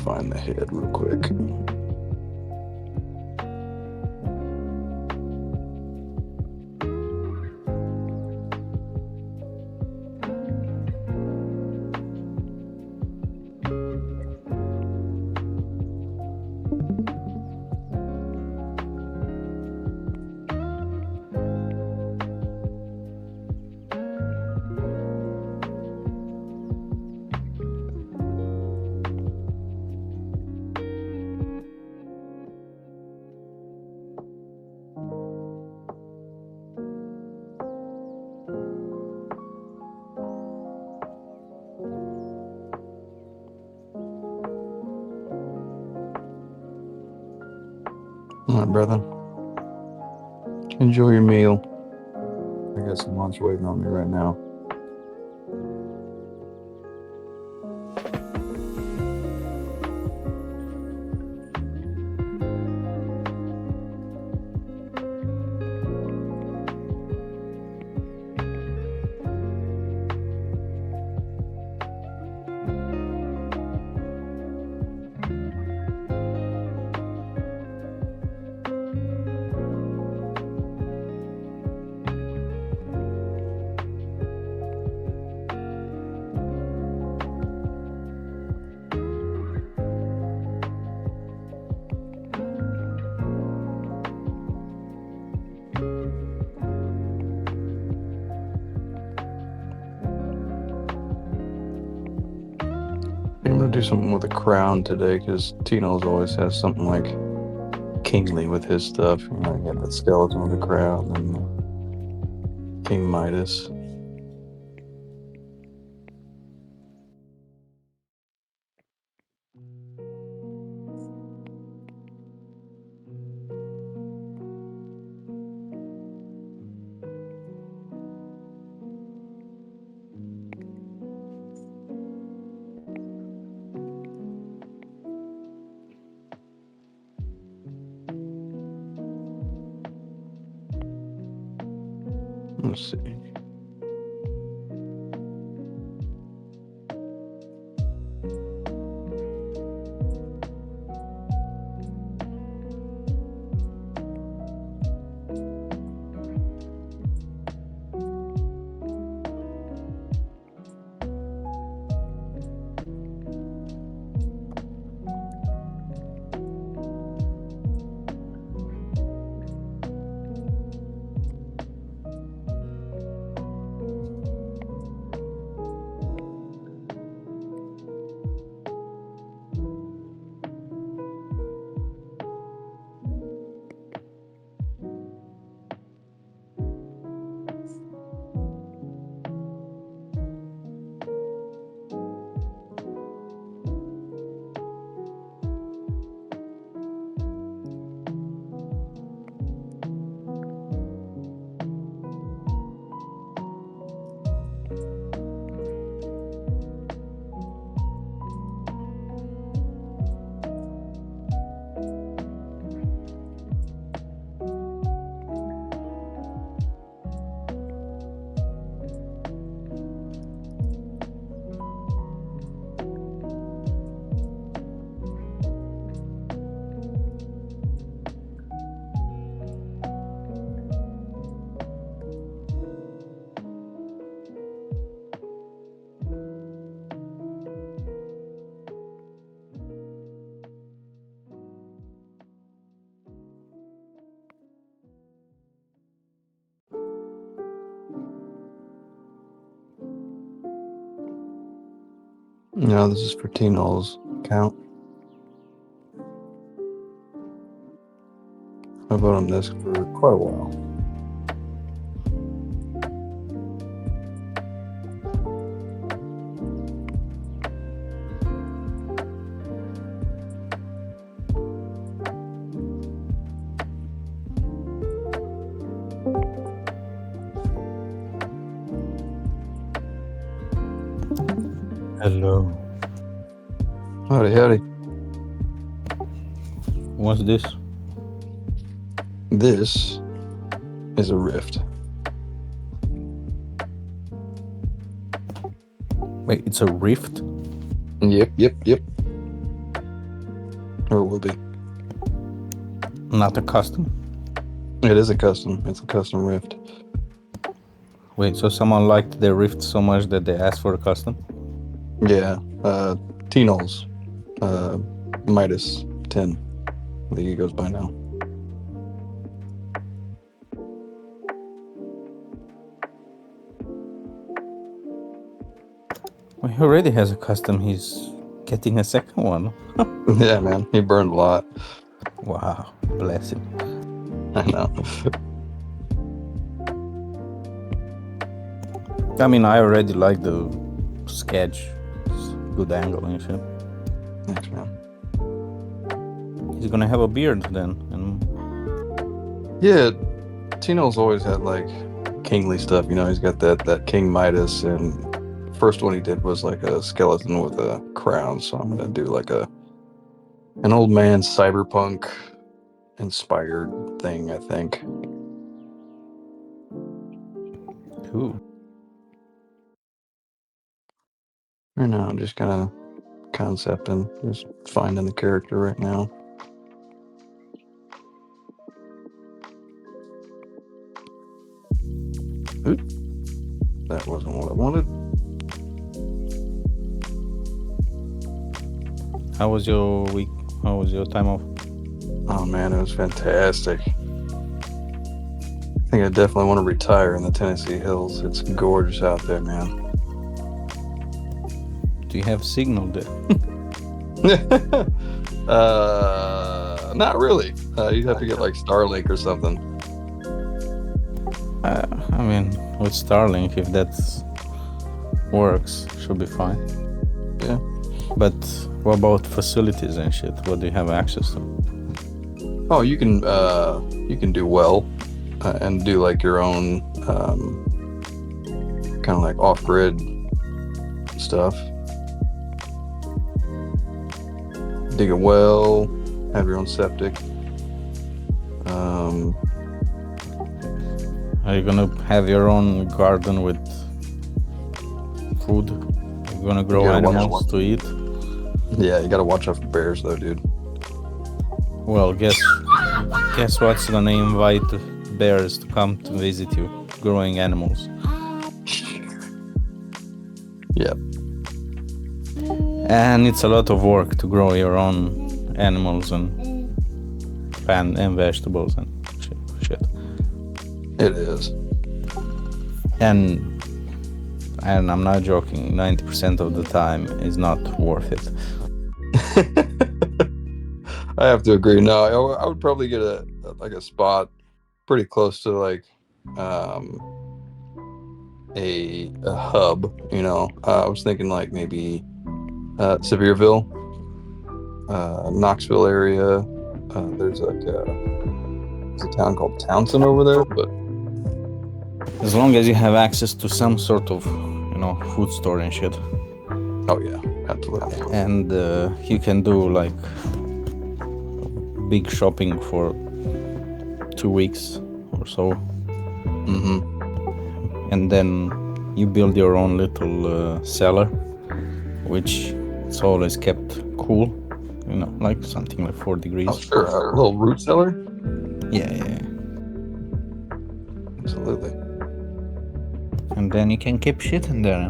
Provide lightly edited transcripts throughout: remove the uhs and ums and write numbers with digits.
find the head real quick. All right, brother. Enjoy your meal. I got some lunch waiting on me right now. I'm gonna do something with a crown today because Tino's always has something like kingly with his stuff. You know, you got the skeleton with the crown and King Midas. Let's see. Now this is for Tino's account. I've been on this for quite a while. Hello. Howdy, howdy. What's this? This is a rift. Wait, it's a rift? Yep. Or it will be. Not a custom? It is a custom. It's a custom rift. Wait, so someone liked their rift so much that they asked for a custom? Yeah. T-Knowles. Midas 10. I think he goes by now. Well, he already has a custom. He's getting a second one. Yeah, man. He burned a lot. Wow, bless him. I know. I mean, I already like the sketch. It's good angle and shit. Thanks, man. He's gonna have a beard then. And Yeah, Tino's always had like kingly stuff. You know, he's got that King Midas, and the first one he did was like a skeleton with a crown. So I'm gonna do like an old man cyberpunk inspired thing, I think. cool. Right now, I'm just kind of concepting, just finding the character right now. Oop. That wasn't what I wanted. How was your week? How was your time off? Oh man, it was fantastic. I think I definitely want to retire in the Tennessee hills. It's gorgeous out there, man. Do you have signal there? Not really. You'd have to get like Starlink or something. I mean, with Starlink, if that works, should be fine. Yeah. But what about facilities and shit? What do you have access to? Oh, you can do well and do like your own kind of like off-grid stuff. Dig a well, have your own septic. Are you gonna have your own garden with food? Are you gonna grow animals to eat? Yeah, you gotta watch out for bears though, dude. Well, guess what's gonna invite bears to come to visit you? Growing animals. Yep. And it's a lot of work to grow your own animals and vegetables and shit. It is. And I'm not joking, 90% of the time is not worth it. I have to agree. No, I would probably get a spot pretty close to like a hub, you know. I was thinking like maybe Sevierville, Knoxville area. There's like a town called Townsend over there, but As long as you have access to some sort of, food store and shit. oh yeah, absolutely. And you can do like big shopping for 2 weeks or so. Mm-hmm. And then you build your own little cellar, which it's always kept cool, like something like 4 degrees. Oh sure, a little root cellar. Yeah. Absolutely. And then you can keep shit in there,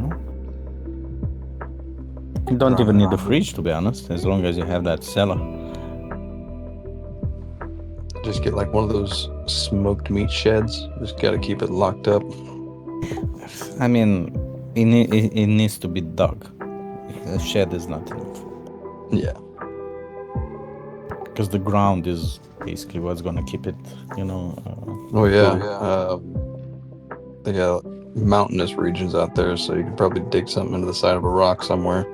You don't even need a fridge, to be honest, as long as you have that cellar. Just get like one of those smoked meat sheds. Just gotta keep it locked up. I mean, it needs to be dug. A shed is not enough. Yeah. Because the ground is basically what's gonna keep it, Oh yeah. They got mountainous regions out there, so you could probably dig something into the side of a rock somewhere.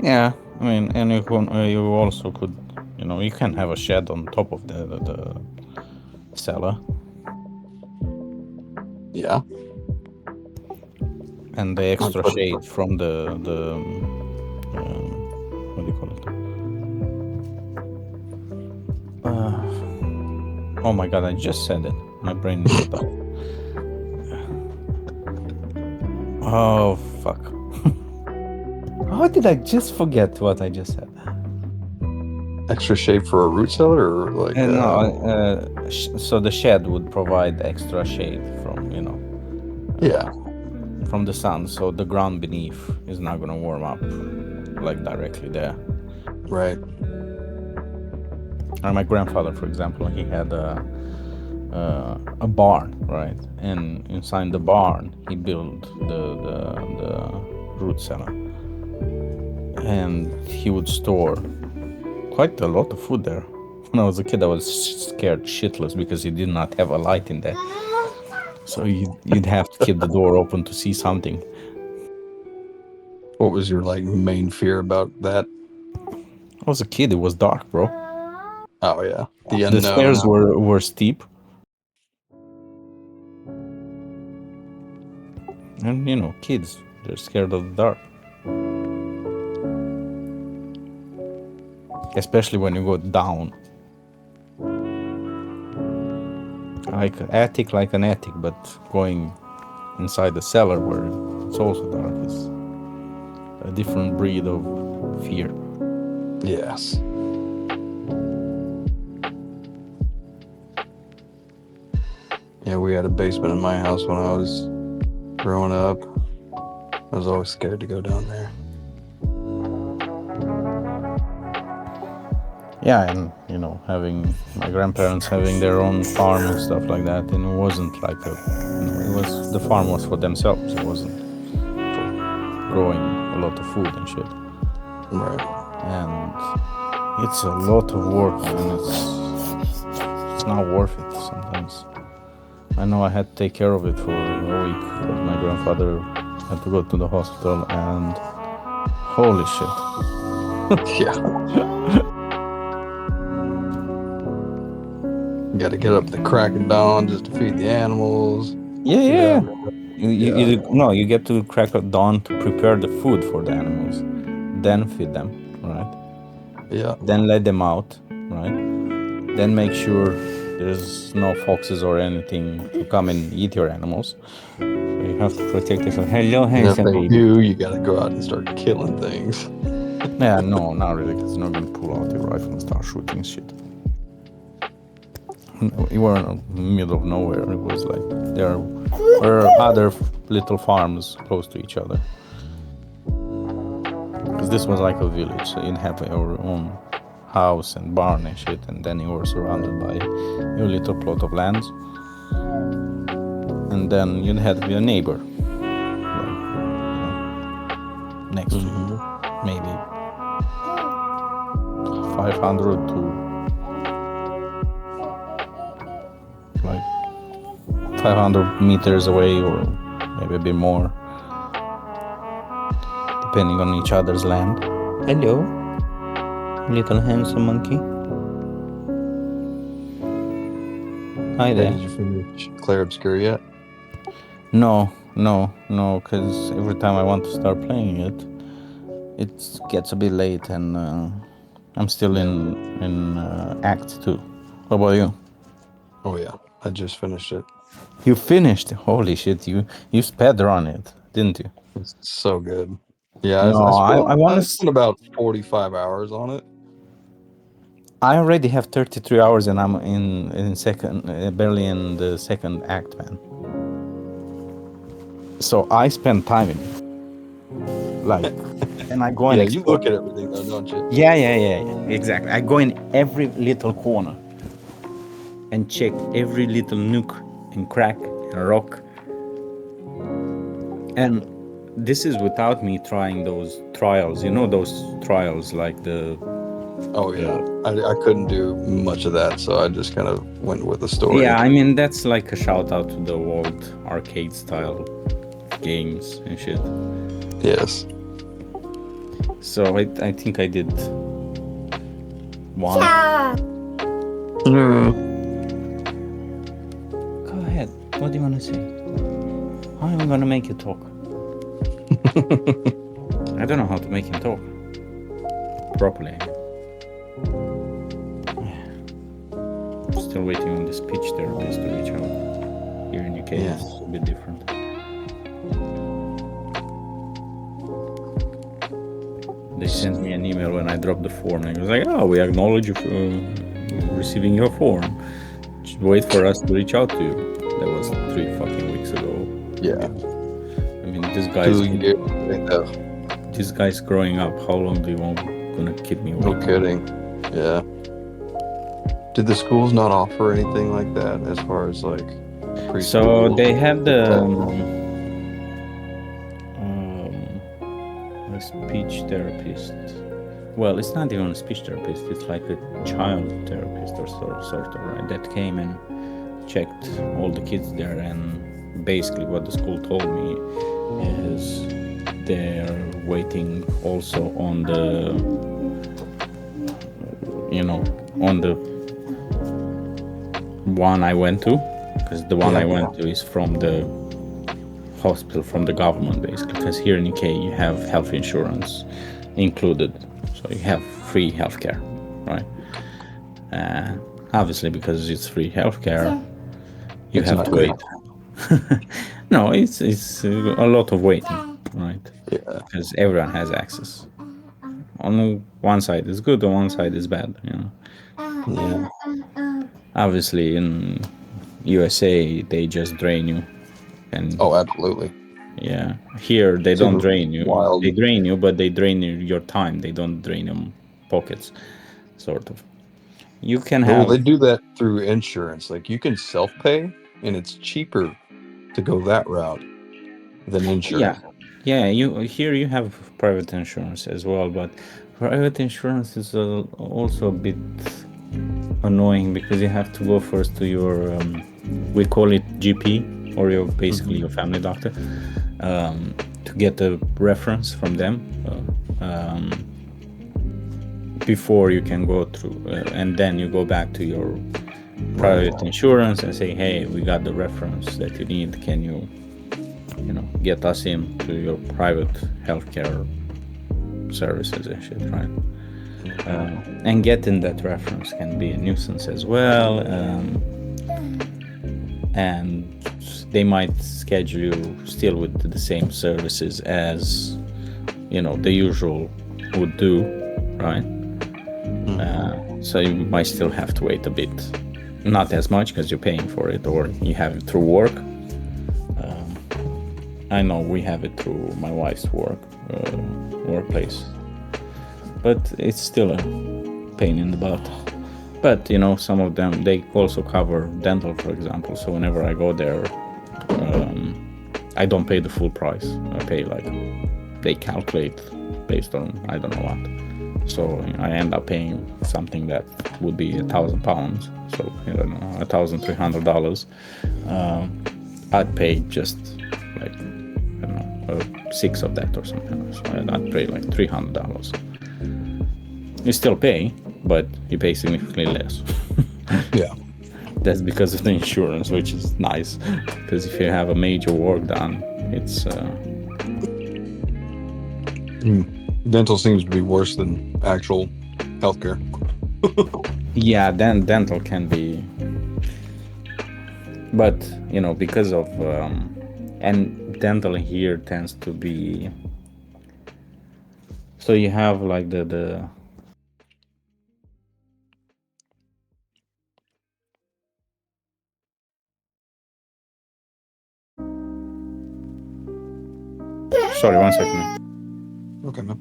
Yeah, I mean, and you also could, you can have a shed on top of the cellar. Yeah. And the extra shade from the what do you call it? Oh my god, I just said it. My brain is shut off. Oh fuck. How did I just forget what I just said? extra shade for a root cellar, or like? No, so the shed would provide extra shade from, Yeah. from the sun, so the ground beneath is not gonna warm up like directly there. Right. Or my grandfather, for example, he had a barn, right? And inside the barn, he built the root cellar, and he would store quite a lot of food there. When I was a kid, I was scared shitless because he did not have a light in there, so you'd have to keep the door open to see something. What was your like main fear about that? I was a kid; it was dark, bro. Oh yeah, the The unknown. stairs were steep, and kids, they're scared of the dark. Especially when you go down. Like an attic, but going inside the cellar where it's also dark is a different breed of fear. Yes. Yeah, we had a basement in my house when I was growing up. I was always scared to go down there. Yeah, and having my grandparents having their own farm and stuff like that, and it wasn't like the farm was for themselves. It wasn't for growing a lot of food and shit. Right. And it's a lot of work, and it's not worth it sometimes. I know I had to take care of it for a week, but my grandfather had to go to the hospital, and holy shit. Yeah. You got to get up at the crack of dawn just to feed the animals. Yeah. You get to crack of dawn to prepare the food for the animals, then feed them, right? Yeah. Then let them out, right? Then make sure there's no foxes or anything to come and eat your animals. So you have to protect yourself. Hello, And if handsome they baby. do, you got to go out and start killing things. Yeah, no, not really, because you're not going to pull out your rifle and start shooting shit. You were in the middle of nowhere. It was like there were other little farms close to each other. Because this was like a village, so you'd have your own house and barn and shit, and then you were surrounded by your little plot of land. And then you'd have your neighbor, like, next to you, maybe 500 to like 500 meters away, or maybe a bit more, depending on each other's land. Hello, little handsome monkey. Hi there. Did you finish Clair Obscur yet? No, because every time I want to start playing it, it gets a bit late, and I'm still in Act 2. What about you? Oh yeah, I just finished it. You finished? Holy shit, you sped run it, didn't you? It's so good. Yeah, No, I want I to. spent about 45 hours on it. I already have 33 hours, and I'm in second, barely in the second act, man. So I spend time in it, like, and I go and Yeah, you look at everything though, don't you? Yeah, exactly. I go in every little corner and check every little nook and crack and rock. And this is without me trying those trials. You know those trials, like the... Oh yeah, I couldn't do much of that, so I just kind of went with the story. Yeah, I mean, that's like a shout out to the old arcade style games and shit. Yes. So I think I did one. Go ahead. What do you want to say? I'm gonna make you talk. I don't know how to make him talk properly. Still waiting on the speech therapist to reach out. Here in UK, Yeah. it's a bit different. They sent me an email when I dropped the form, and it was like, "Oh, we acknowledge you receiving your form. Just wait for us to reach out to you." That was 3 fucking weeks ago. Yeah. I mean, this guy's growing up. How long do you want gonna keep me waiting? No kidding. Yeah. Did the schools not offer anything like that as far as like preschool? So they have the a speech therapist. Well, it's not even a speech therapist. It's like a child therapist or sort of, right? That came and checked all the kids there, and basically what the school told me is they're waiting also on the, on the one I went to, because the one I went to is from the hospital, from the government, basically, because here in UK you have health insurance included, so you have free healthcare, right? Obviously, because it's free healthcare, you have to wait. No, it's a lot of waiting, right? Yeah. Because everyone has access. On one side is good, on one side is bad, Yeah. Obviously, in USA they just drain you, and Oh, absolutely. yeah, here they don't drain you. Wild. They drain you, but they drain your time. They don't drain your pockets, sort of. You can have. Well, they do that through insurance. Like you can self-pay, and it's cheaper to go that route than insurance. Yeah. You have private insurance as well, but private insurance is also a bit annoying because you have to go first to your we call it GP, or your basically your family doctor, to get a reference from them before you can go through, and then you go back to your private insurance and say, hey, we got the reference that you need, can you get us into your private healthcare services and shit, right? And getting that reference can be a nuisance as well, and they might schedule you still with the same services as the usual would do, right? So you might still have to wait a bit, not as much because you're paying for it, or you have it through work. I know we have it through my wife's workplace, but it's still a pain in the butt. But some of them, they also cover dental, for example. So whenever I go there, I don't pay the full price. I pay they calculate based on I don't know what. So I end up paying something that would be £1,000. So $1,300. I'd pay just six of that or something. So I'd pay $300. You still pay, but you pay significantly less. Yeah. That's because of the insurance, which is nice, because if you have a major work done, it's dental seems to be worse than actual healthcare. Yeah, then dental can be, but because of and dental here tends to be, so you have the sorry, 1 second. Okay, man.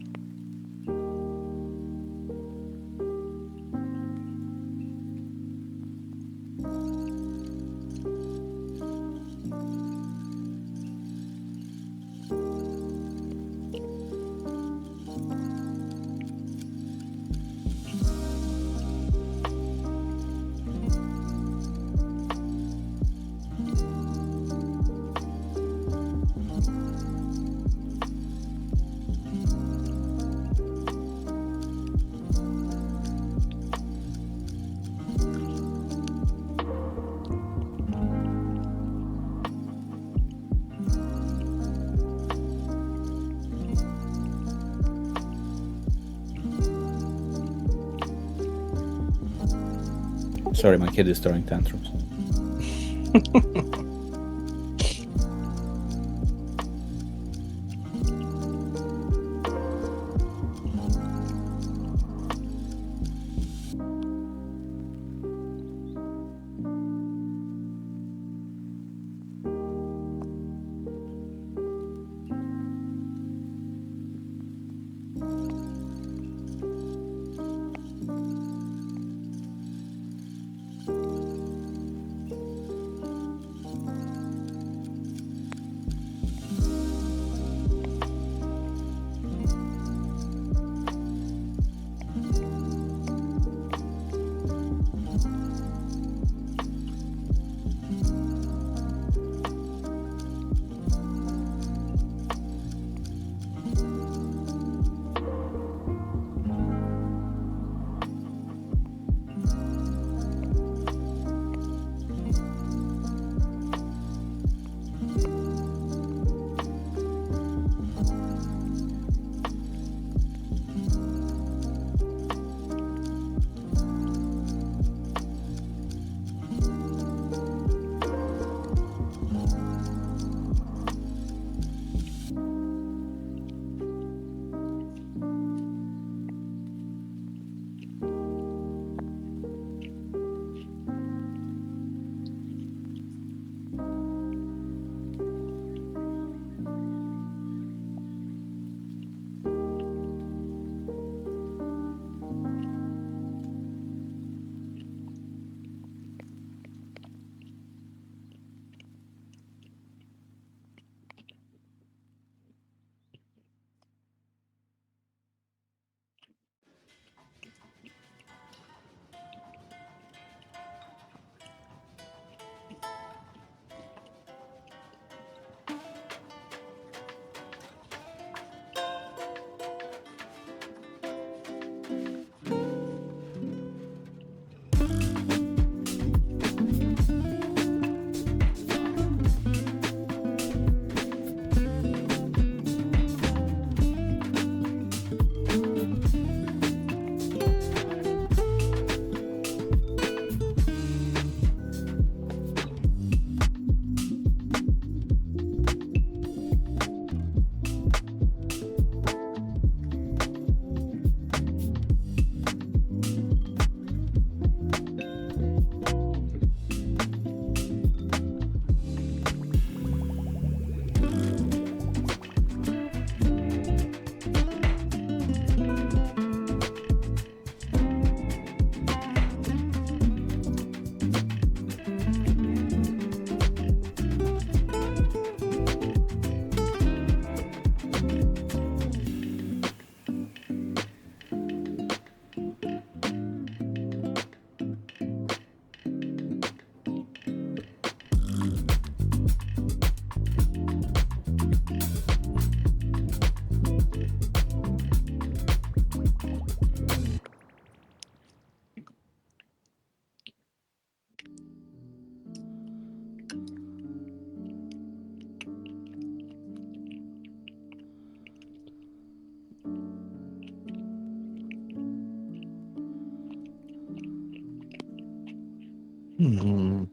Sorry, my kid is throwing tantrums. Hmm.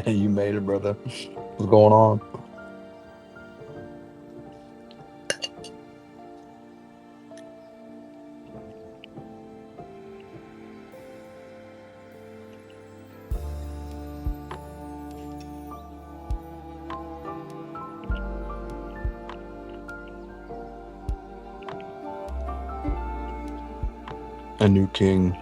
You made it, brother. What's going on? A new king.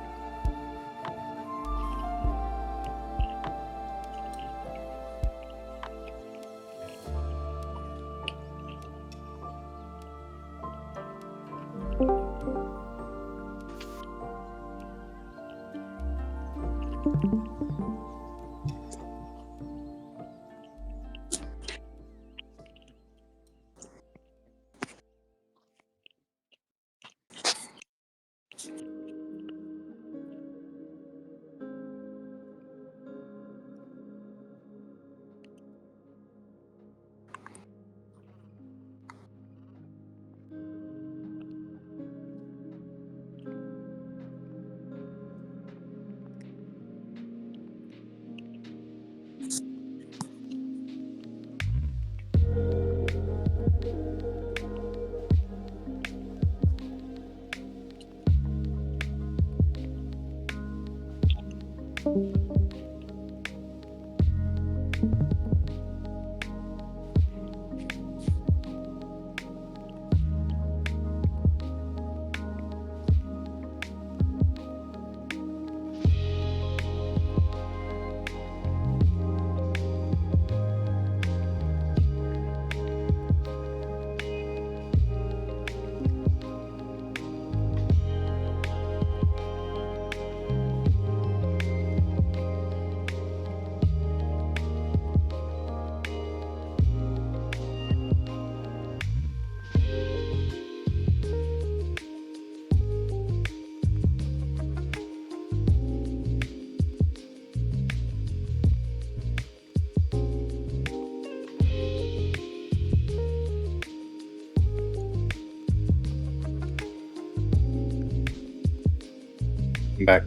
I'm back.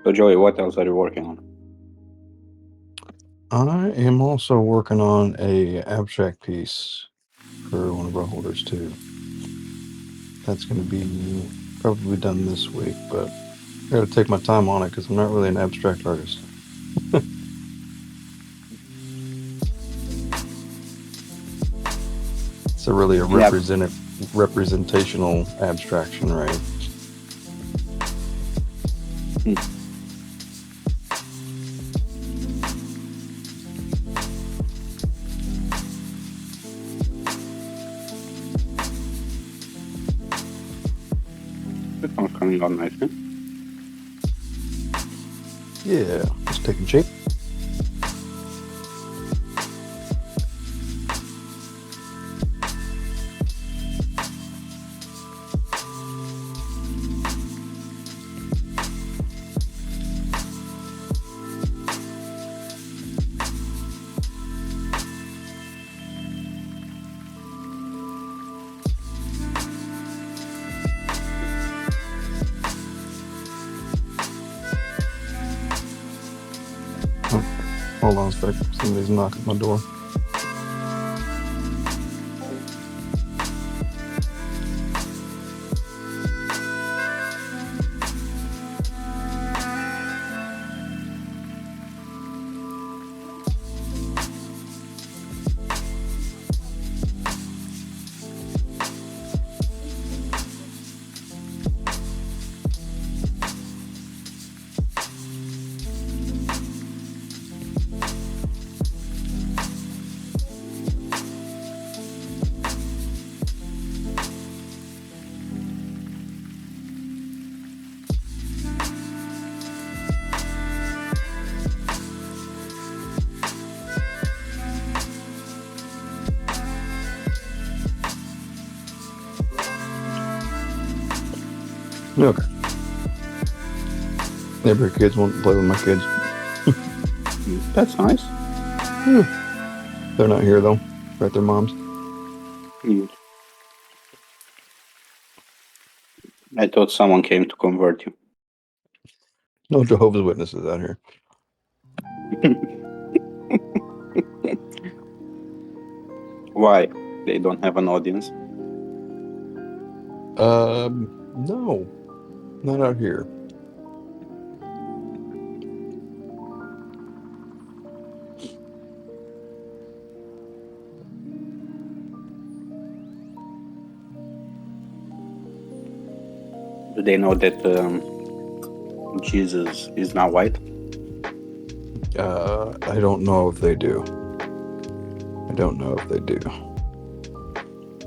So, Joey, what else are you working on? I am also working on a abstract piece for one of our holders too. That's going to be probably done this week, but I got to take my time on it because I'm not really an abstract artist. It's a really Yeah. representational abstraction, right? This one's coming out nicely. Yeah, it's taking shape. Hold on a sec. Somebody's knocking at my door. Okay. Neighbor kids want to play with my kids. That's nice. They're not here though. They're at their mom's. I thought someone came to convert you. No Jehovah's Witnesses out here. Why? They don't have an audience? No, not out here. Do they know that Jesus is not white? I don't know if they do. I don't know if they do.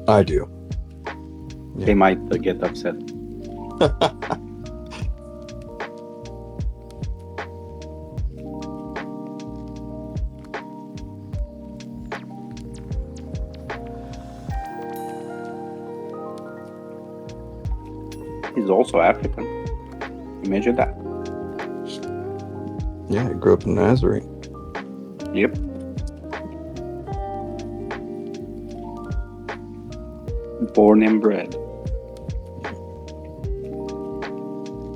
I do. Yeah. They might get upset. He's also African. Imagine that. Yeah, I grew up in Nazareth. Yep. Born and bred.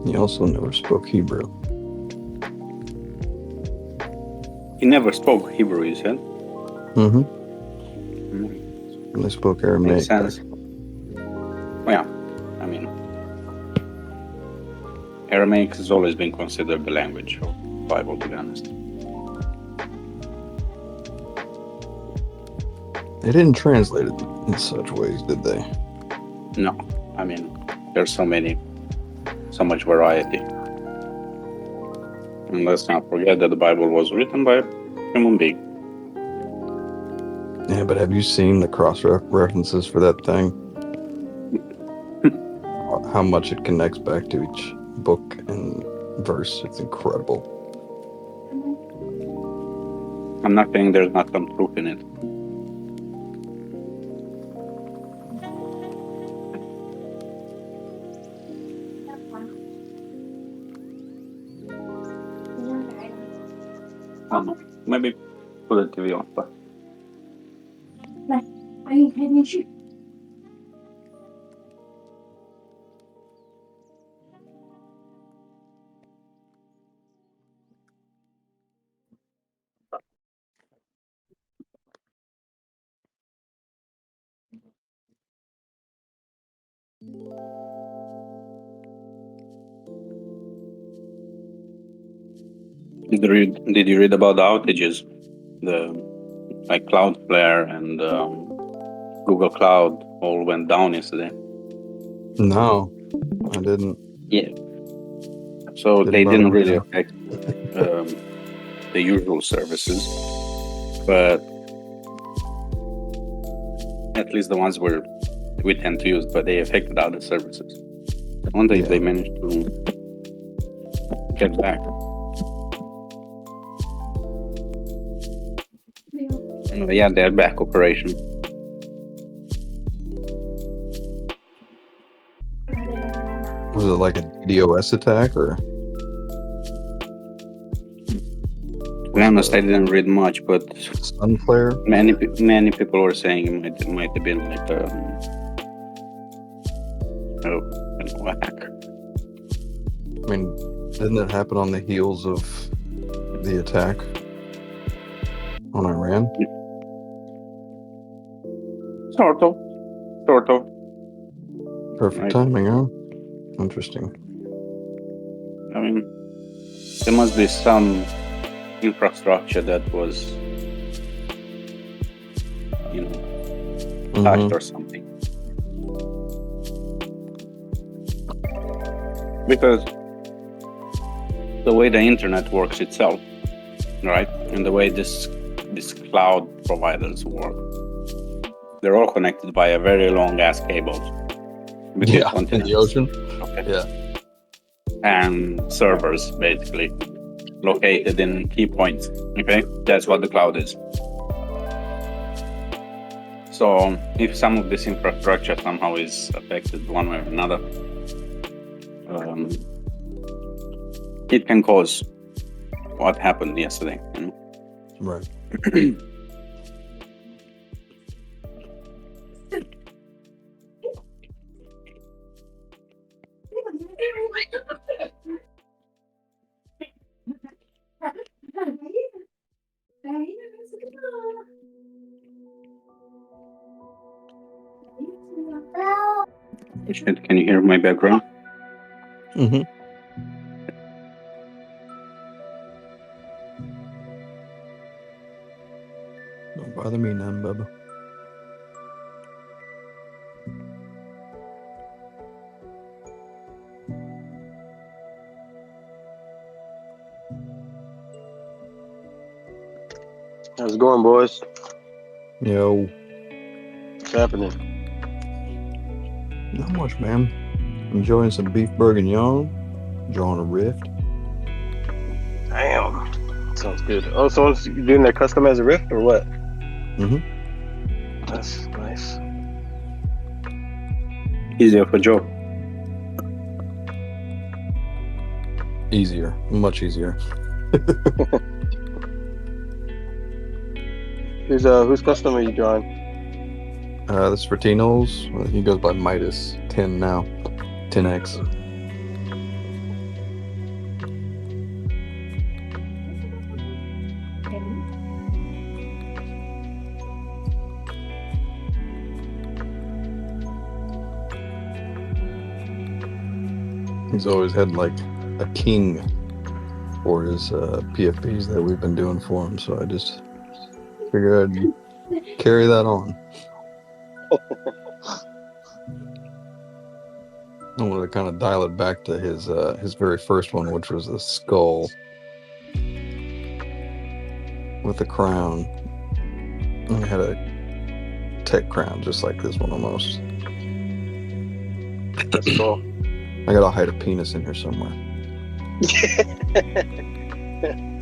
He also never spoke Hebrew. He never spoke Hebrew, you said? Mm-hmm. Mm. They spoke Aramaic. Makes sense. Well, yeah, I mean, Aramaic has always been considered the language of the Bible, to be honest. They didn't translate it in such ways, did they? No, I mean, there's so much variety. And let's not forget that the Bible was written by a human being. Yeah, but have you seen the cross-references for that thing? How much it connects back to each book and verse. It's incredible. I'm not saying there's not some truth in it. I don't know. Maybe put the TV on. But did you read about the outages? The like Cloudflare and Google Cloud all went down yesterday? No, I didn't. Yeah. So they bother didn't me, really no. affect the usual services, but at least the ones we tend to use, but they affected other services. I wonder if they managed to get back. Yeah, they're back operation. Was it like a DOS attack or? To be honest, I didn't read much, but Sunflare? many people were saying it might have been like a hack. I mean, didn't it happen on the heels of the attack on Iran? Sort of. Perfect Right. timing, huh? Interesting. I mean, there must be some infrastructure that was, touched or something. Because the way the internet works itself, right, and the way these cloud providers work, they're all connected by a very long ass cables between continents. In the ocean. Okay. Yeah. And servers basically located in key points. Okay, that's what the cloud is. So if some of this infrastructure somehow is affected one way or another, it can cause what happened yesterday. Right. Can you hear my background? Mm-hmm. Don't bother me none, Bubba. How's it going, boys? Yo, What's happening? not much, man. Enjoying some beef bourguignon, drawing a rift. Damn. Sounds good. Oh, someone's doing their custom as a rift or what? Mm-hmm. That's nice. Easier for Joe. Easier, much easier. Whose custom are you drawing? This is for Tino's. He goes by Midas 10 now. 10X. He's always had like a king for his PFPs that we've been doing for him, so I just figured I'd carry that on. I wanted to kind of dial it back to his very first one, which was a skull with a crown. And it had a tech crown just like this one almost. That's cool. I gotta hide a penis in here somewhere.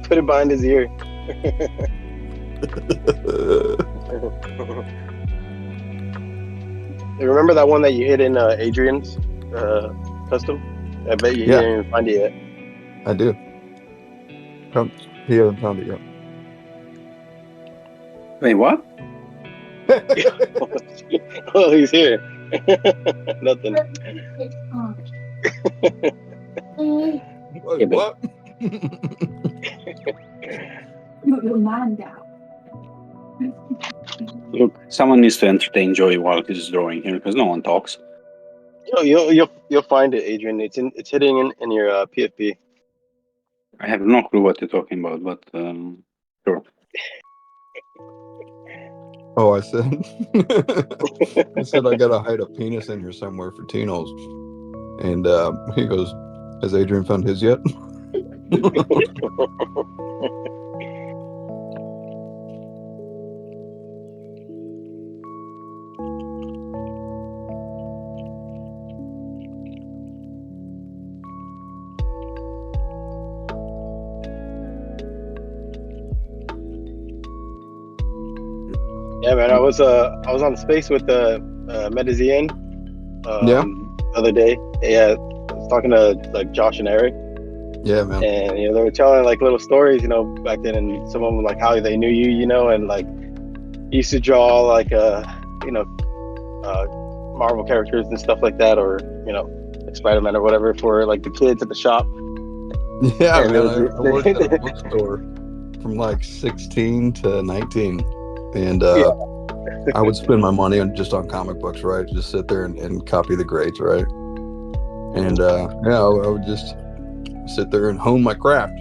Put it behind his ear. You remember that one that you hid in Adrian's custom? I bet you didn't even find it yet. I do. He hasn't found it yet. Wait, what? Oh, he's here. Nothing. Wait, what? Look, someone needs to entertain Joey while he's drawing here because no one talks. You'll find it, Adrian. It's hidden in your PFP. I have no clue what you're talking about, but sure. Oh, I said, I said I gotta hide a penis in here somewhere for Tino's, and he goes, "Has Adrian found his yet?" Yeah, man. I was on Space with Medizian Yeah. the other day. Yeah, I was talking to like Josh and Eric, Yeah, man. and they were telling like little stories, back then, and some of them like how they knew you, and like used to draw like Marvel characters and stuff like that, or like Spider-Man or whatever for like the kids at the shop. Yeah, And man. it I worked at a bookstore from like 16 to 19, and Yeah. I would spend my money on comic books, right? Just sit there and copy the grades, right? And yeah, I would just sit there and hone my craft.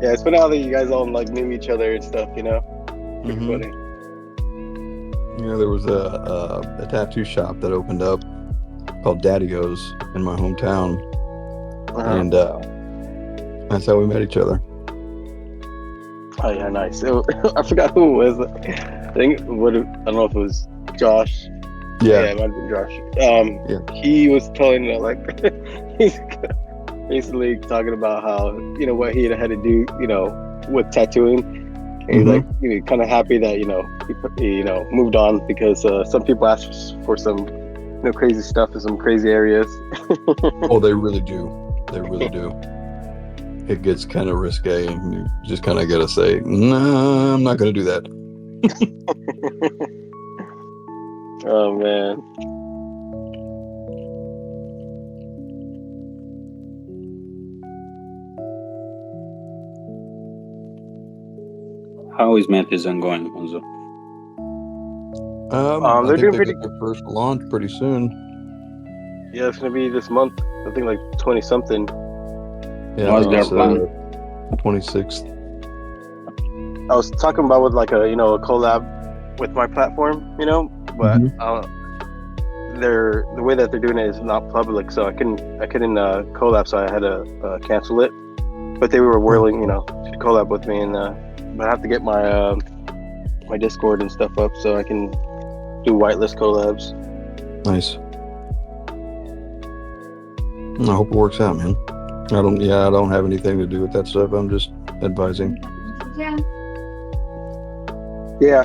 Yeah, it's funny how that you guys all like knew each other and stuff, Pretty Mhm. funny. There was a tattoo shop that opened up called Daddy-O's in my hometown, and that's how we met each other. Oh yeah, nice. I forgot who it was. I think I don't know if it was Josh. Yeah, it might have been Josh. Yeah. He was telling like he's basically talking about how what he had to do with tattooing. And he's like kind of happy that he moved on because some people ask for some crazy stuff in some crazy areas. Oh, they really do. They really do. It gets kind of risque, and you just kind of got to say, "Nah, I'm not going to do that." Oh man. How is Matheson going, Monzo? I they're think doing they pretty get their first launch pretty soon. Yeah, it's gonna be this month. I think like 20 something. Yeah, What's their it's, plan? 26th. I was talking about with like a a collab with my platform, but the way that they're doing it is not public, so I couldn't collab, so I had to cancel it. But they were willing, to collab with me, and but I have to get my my Discord and stuff up so I can do whitelist collabs. Nice. I hope it works out, man. I don't have anything to do with that stuff. I'm just advising. Yeah.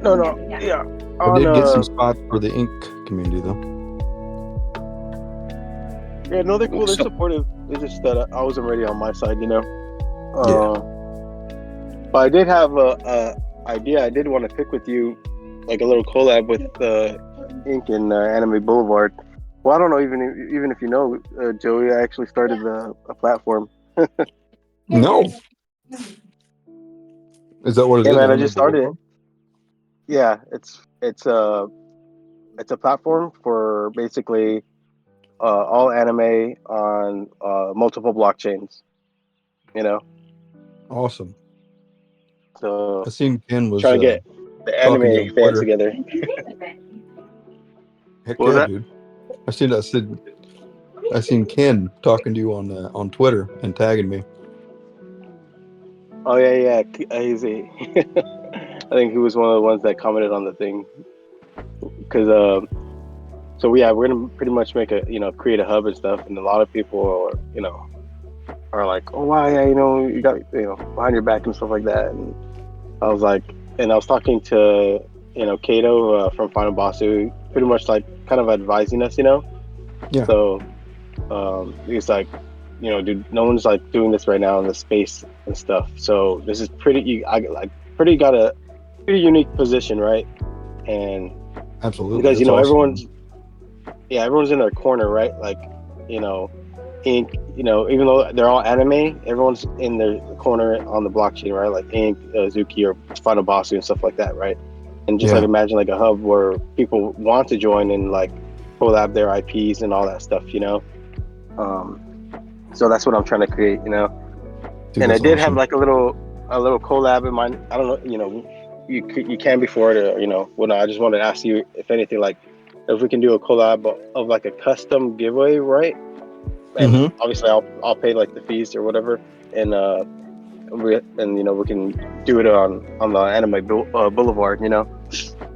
No. Yeah. I did get some spots for the ink community, though. Yeah, no, they're cool. They're supportive. It's just that I wasn't ready on my side, But I did have a idea. I did want to pick with you, like a little collab with Ink and Anime Boulevard. Well, I don't know even if you know, Joey. I actually started a platform. No. Is that what it is? Yeah, man. I Anime just started it. Boulevard? Yeah, it's a platform for basically all anime on multiple blockchains. Awesome. So I seen Ken was trying to get the talking to you anime on fans Twitter. together. Heck What was yeah, that? dude. I seen Ken talking to you on Twitter and tagging me. Oh yeah. He's I think he was one of the ones that commented on the thing. Because so yeah, we're gonna pretty much make create a hub and stuff, and a lot of people are like, oh wow, yeah, you got behind your back and stuff like that, and I was like, and I was talking to Kato from Final Boss, who pretty much like kind of advising us, Yeah. So he's like, dude, no one's like doing this right now in the space and stuff, so this is pretty got a pretty unique position, right? And Absolutely. because That's awesome. everyone's in their corner, right? Like Ink, even though they're all anime, everyone's in their corner on the blockchain, right? Like Ink, Zuki, or Final Boss and stuff like that, right? And just like imagine like a hub where people want to join and like collab their IPs and all that stuff, So that's what I'm trying to create, Dude, and I did awesome. have like a little a little collab in mind. I don't know, you can before it, or I just wanted to ask you if anything, like if we can do a collab of like a custom giveaway, right? And Mm-hmm. obviously I'll pay like the fees or whatever, and we can do it on the Anime Boulevard,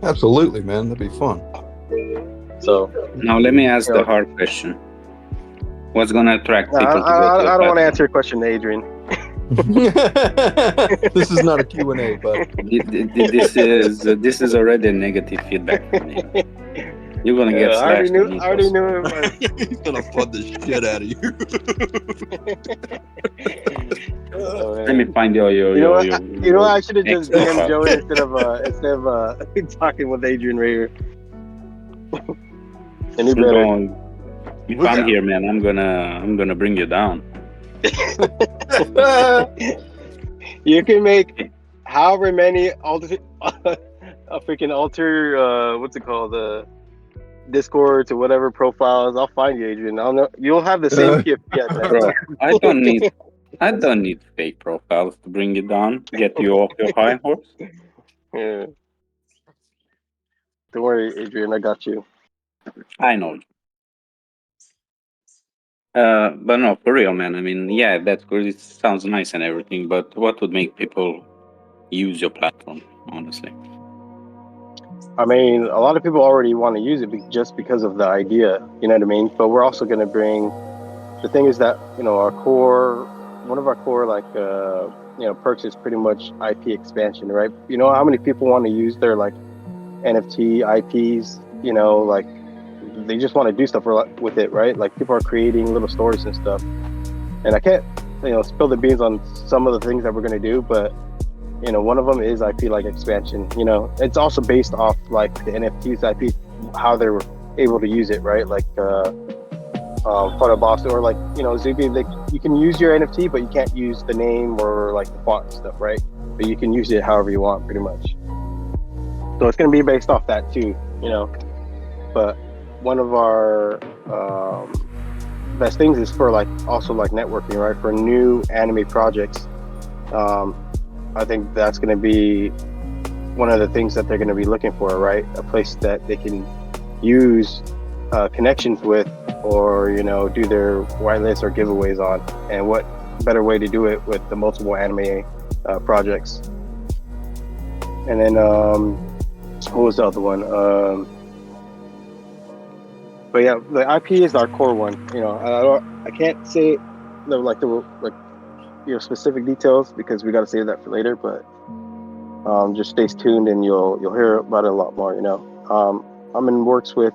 Absolutely, man. That'd be fun. So Now let me ask you the know, hard question. What's gonna attract no, people to go to your I don't want to platform? answer your question, Adrian. This is not a Q&A, but This is already a negative feedback from me. You're gonna get I already slashed knew. on I already Ethos. knew it. But he's gonna flood the shit out of you. oh, Let me man. find You know what? I should have ex just DM'd profile. Joey instead of talking with Adrian right here. And he We're better. going. If Look I'm out. here, man, I'm gonna bring you down. You can make however many a freaking alter what's it called, Discord to whatever profiles. I'll find you, Adrian. I'll know you'll have the same PFP as that. Bro, I don't need fake profiles to bring you down, get you off your high horse. Yeah. Don't worry, Adrian. I got you. I know. But no, for real, man. I mean, yeah, that's good. It sounds nice and everything, but what would make people use your platform, honestly? I mean, a lot of people already want to use it just because of the idea. You know what I mean? But we're also going to bring. The thing is that one of our core perks is pretty much IP expansion, right? You know how many people want to use their like NFT IPs? Like they just want to do stuff with it, right? Like people are creating little stories and stuff. And I can't, spill the beans on some of the things that we're gonna do, but one of them is IP like expansion. It's also based off like the NFTs IP, how they were able to use it, right? Like Fun Boss or like Zuby, like you can use your NFT, but you can't use the name or like the font and stuff, right? But you can use it however you want, pretty much. So it's gonna be based off that too, But one of our best things is for like also like networking, right? For new anime projects. I think that's going to be one of the things that they're going to be looking for, right? A place that they can use connections with, or do their whitelists or giveaways on. And what better way to do it with the multiple anime projects? And then what was the other one? But yeah, the IP is our core one. I can't say the specific details because we got to save that for later. But just stay tuned and you'll hear about it a lot more. I'm in works with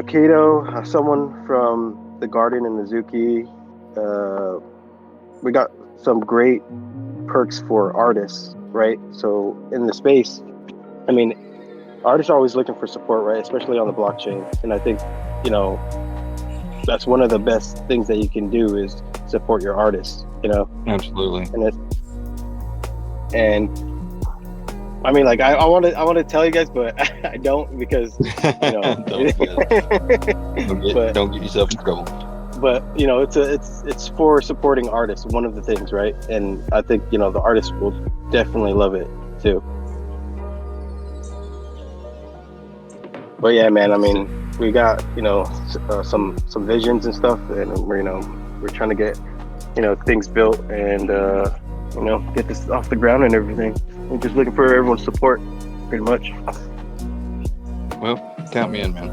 Kato, someone from the Garden and the Zuki. We got some great perks for artists, right? So in the space, I mean, artists are always looking for support, right? Especially on the blockchain. And I think, that's one of the best things that you can do is support your artists, Absolutely. And I mean, like I want to tell you guys, but I don't because don't get yourself in trouble. But it's for supporting artists. One of the things, right? And I think the artists will definitely love it too. But yeah, man. I mean, we got some visions and stuff, and we're trying to get things built and get this off the ground and everything. We're just looking for everyone's support, pretty much. Well, count me in, man.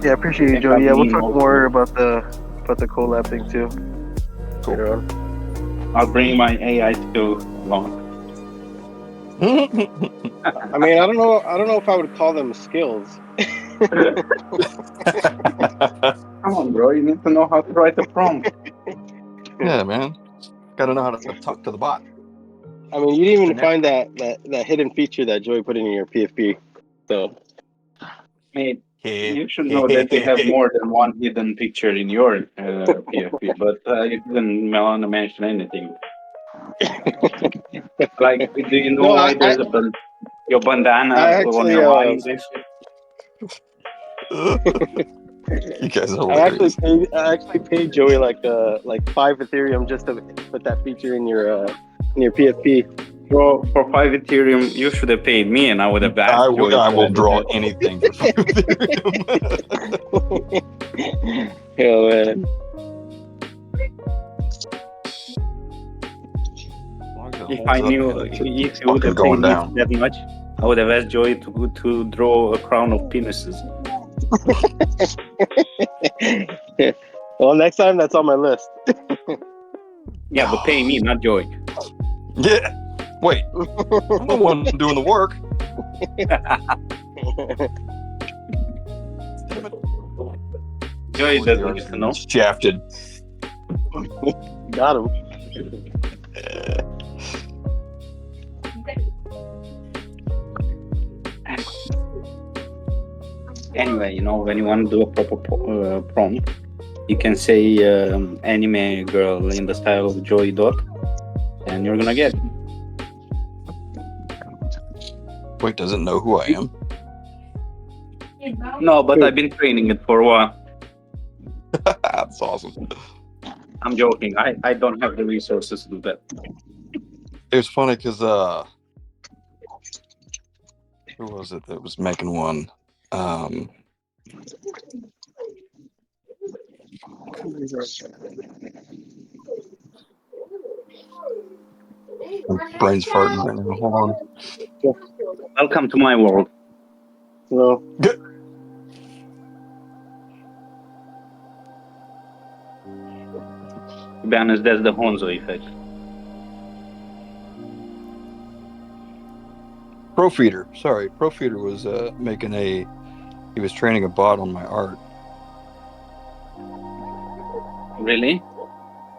Yeah, I appreciate you, Joey. Yeah, we'll talk more about the collab thing too. Cool. Later on. I'll bring my AI skill along. I mean, I don't know if I would call them skills. Come on, bro. You need to know how to write a prompt. Yeah, man. Got to know how to talk to the bot. I mean, you didn't even find that hidden feature that Joey put in your PFP. So, Mate, you should know that you have more than one hidden picture in your PFP, but you didn't mention anything. Like, do you know why there's your bandana I on actually, your line? This shit? You guys are I hilarious. actually paid Joey like 5 Ethereum just to put that feature in your PFP. Bro, for 5 Ethereum, you should have paid me, and I would have asked Joey. I to will edit draw it. anything for 5 Ethereum. Hell man. If I knew, if you would have paid going me down. that much, I would have asked Joey to draw a crown of penises. Well, next time that's on my list. Yeah, but pay me, not Joey. Yeah. Wait. I'm the one doing the work. Damn it. Joey doesn't need to know. Shafted. Got him. Anyway, when you want to do a proper prompt, you can say anime girl in the style of Joey Dot, and you're gonna get it. Wait, does it know who I am? No, but I've been training it for a while. That's awesome. I'm joking. I don't have the resources to do that. It was funny because who was it that was making one? My brain's farting right now. Hold on. Welcome to my world. Well, Good. To be honest, that's the Honzo effect. Profeeder. Sorry, Profeeder was making he was training a bot on my art. Really?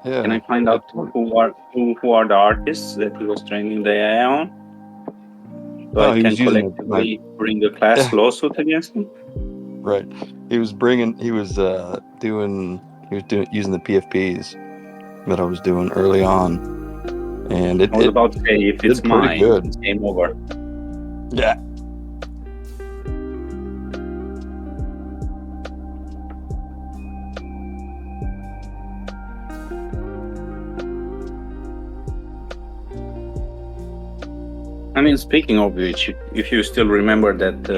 Yeah. Can I find out who are the artists that he was training the AI on? So No, I he can was using collectively bring a class lawsuit against him. Right. He was using the PFPs that I was doing early on, and I was about to say, if it's did pretty mine, good. it's game over. Yeah. I mean, speaking of which, if you still remember that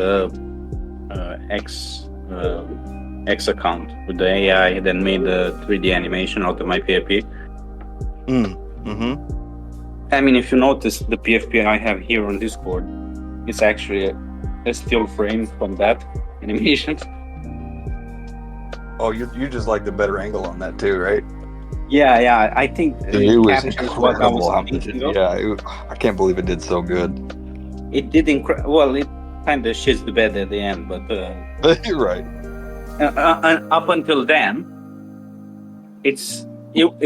X account with the AI that made the 3D animation out of my PFP. Mm-hmm. I mean, if you notice the PFP I have here on Discord, it's actually a still frame from that animation. Oh, you just like the better angle on that too, right? Yeah. I think It was captures what I was incredible. thinking of. Yeah, I can't believe it did so good. It did well. It kind of shits the bed at the end, but You're right. Up until then, it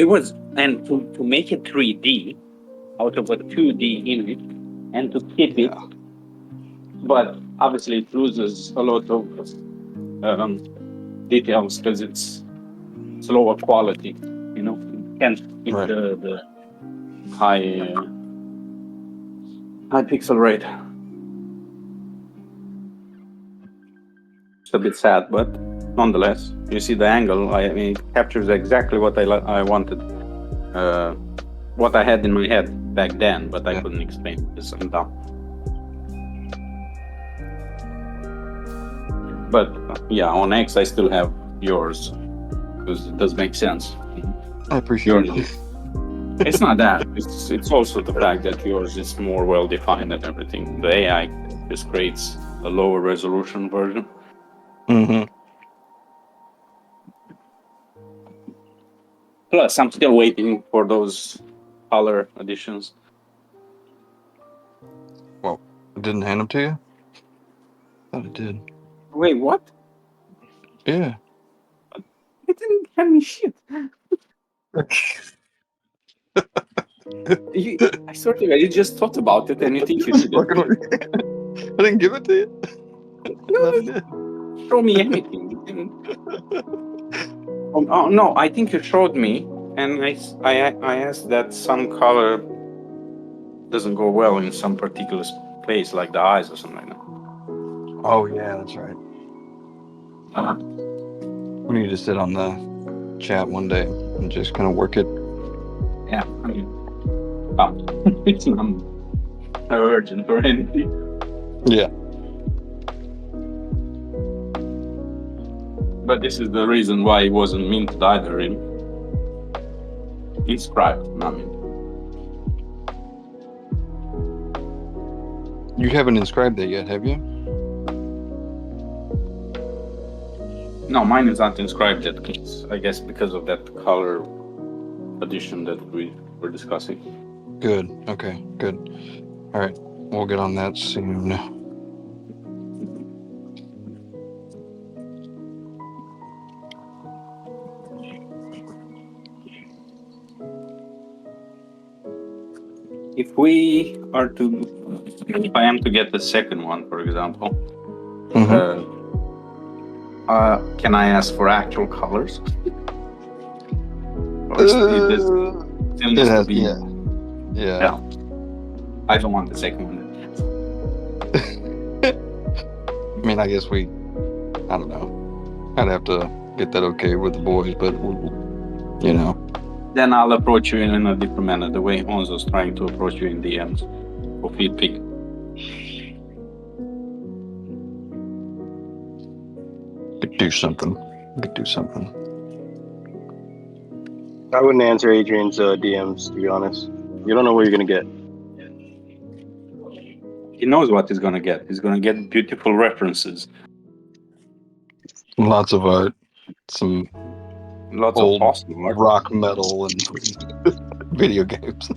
was, and to make it 3D out of a 2D image and to keep it, but obviously it loses a lot of details because it's lower quality. You can't keep the high pixel rate. It's a bit sad, but nonetheless, you see the angle. I mean, it captures exactly what I wanted, what I had in my head back then, but I couldn't explain because I'm dumb. But yeah, on X I still have yours because it does make sense. I appreciate it. It's not that. It's also the fact that yours is more well defined and everything. The AI just creates a lower resolution version. Mm-hmm. Plus, I'm still waiting for those color additions. Well, I didn't hand them to you? I thought it did. Wait, what? Yeah. It didn't hand me shit. I swear to God, you just thought about it and you think you did it. I didn't give it to you. Show me anything. Oh no, I think you showed me, and I asked that some color doesn't go well in some particular place, like the eyes or something like that. Oh yeah, that's right. We need to sit on the chat one day and just kind of work it. Yeah, I mean, it's not urgent or anything. Yeah. But this is the reason why it wasn't minted either in inscribed, not minted. You haven't inscribed that yet, have you? No, mine is not inscribed yet. I guess because of that color addition that we were discussing. Good. Okay, good. All right. We'll get on that soon. If I am to get the second one, for example, Mhm. can I ask for actual colors? Or still needs to be. Yeah. I don't want the second one. I mean, I guess I don't know. I'd have to get that okay with the boys, but you know. Then I'll approach you in a different manner, the way Honzo's trying to approach you in DMs for feedback. Could do something. I wouldn't answer Adrian's DMs, to be honest. You don't know what you're gonna get. He knows what he's gonna get. He's gonna get beautiful references. Lots of art. Some Lots old of awesome art. rock metal and video games.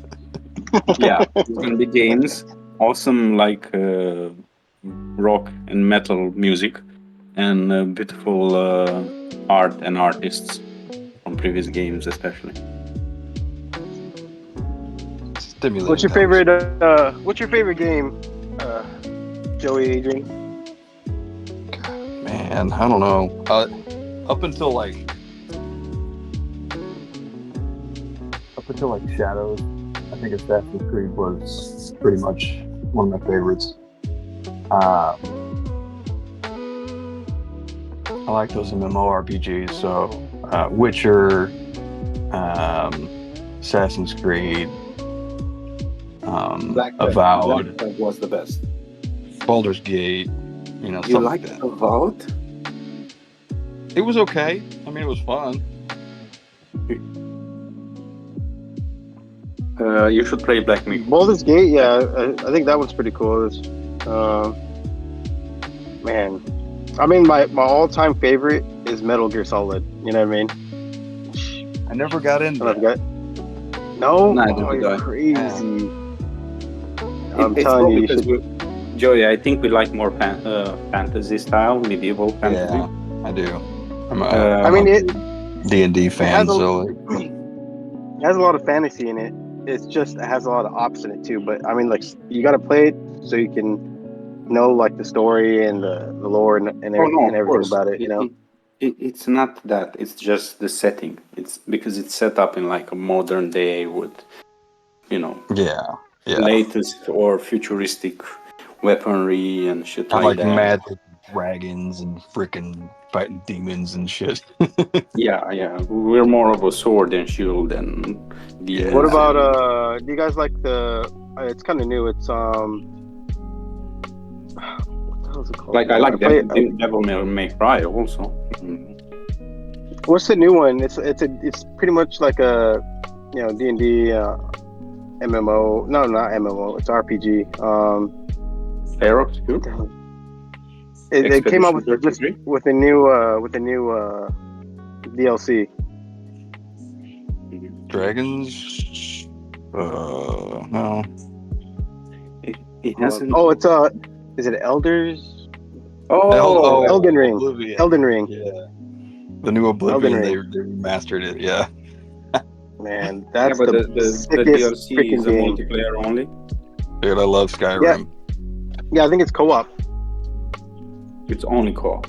Yeah, it's gonna be games, awesome like rock and metal music, and beautiful art and artists from previous games, especially. Stimulating. What's your favorite game, Joey, Adrian? Man, I don't know. Up until Shadows, I think Assassin's Creed was pretty much one of my favorites. I like those MMORPGs, so Witcher, Assassin's Creed, Avowed, Black was the best. Baldur's Gate, You stuff like that. Avowed? It was okay. I mean, it was fun. You should play Black Myth. Baldur's Gate, yeah, I think that one's pretty cool. Man, I mean, my all-time favorite is Metal Gear Solid. You know what I mean? I never got into I've that. got no. Neither Oh, did you're I. crazy. I'm It's telling you, you because should. Joey, I think we like more fantasy style, medieval fantasy. Yeah, I do. I'm I mean, it D&D fan, has a- so like, it has a lot of fantasy in it. It's just it has a lot of ops in it too. But I mean, like, you got to play it so you can know like the story and the lore and everything about it. You know. It's not that. It's just the setting. It's because it's set up in like a modern day with, yeah. latest or futuristic weaponry and shit I like that. magic, dragons, and freaking fighting demons and shit. Yeah. We're more of a sword and shield and demons. Yeah. What about do you guys like the? It's kind of new. It's what the hell is it called? Like I like Devil May Cry also. What's the new one? It's pretty much like a D&D MMO. No, not MMO. It's RPG. Ferox too. It came out with Expedition 33? with a new DLC. Dragons? No. It hasn't. Oh, it's is it Elders? Oh, Elden Ring. Oblivion. Elden Ring. Yeah. The new Oblivion, Elden they Ring. remastered it, yeah. Man, that's but the the sickest DLC freaking is a game. multiplayer only. Dude, I love Skyrim. Yeah, I think it's co-op. It's only co-op.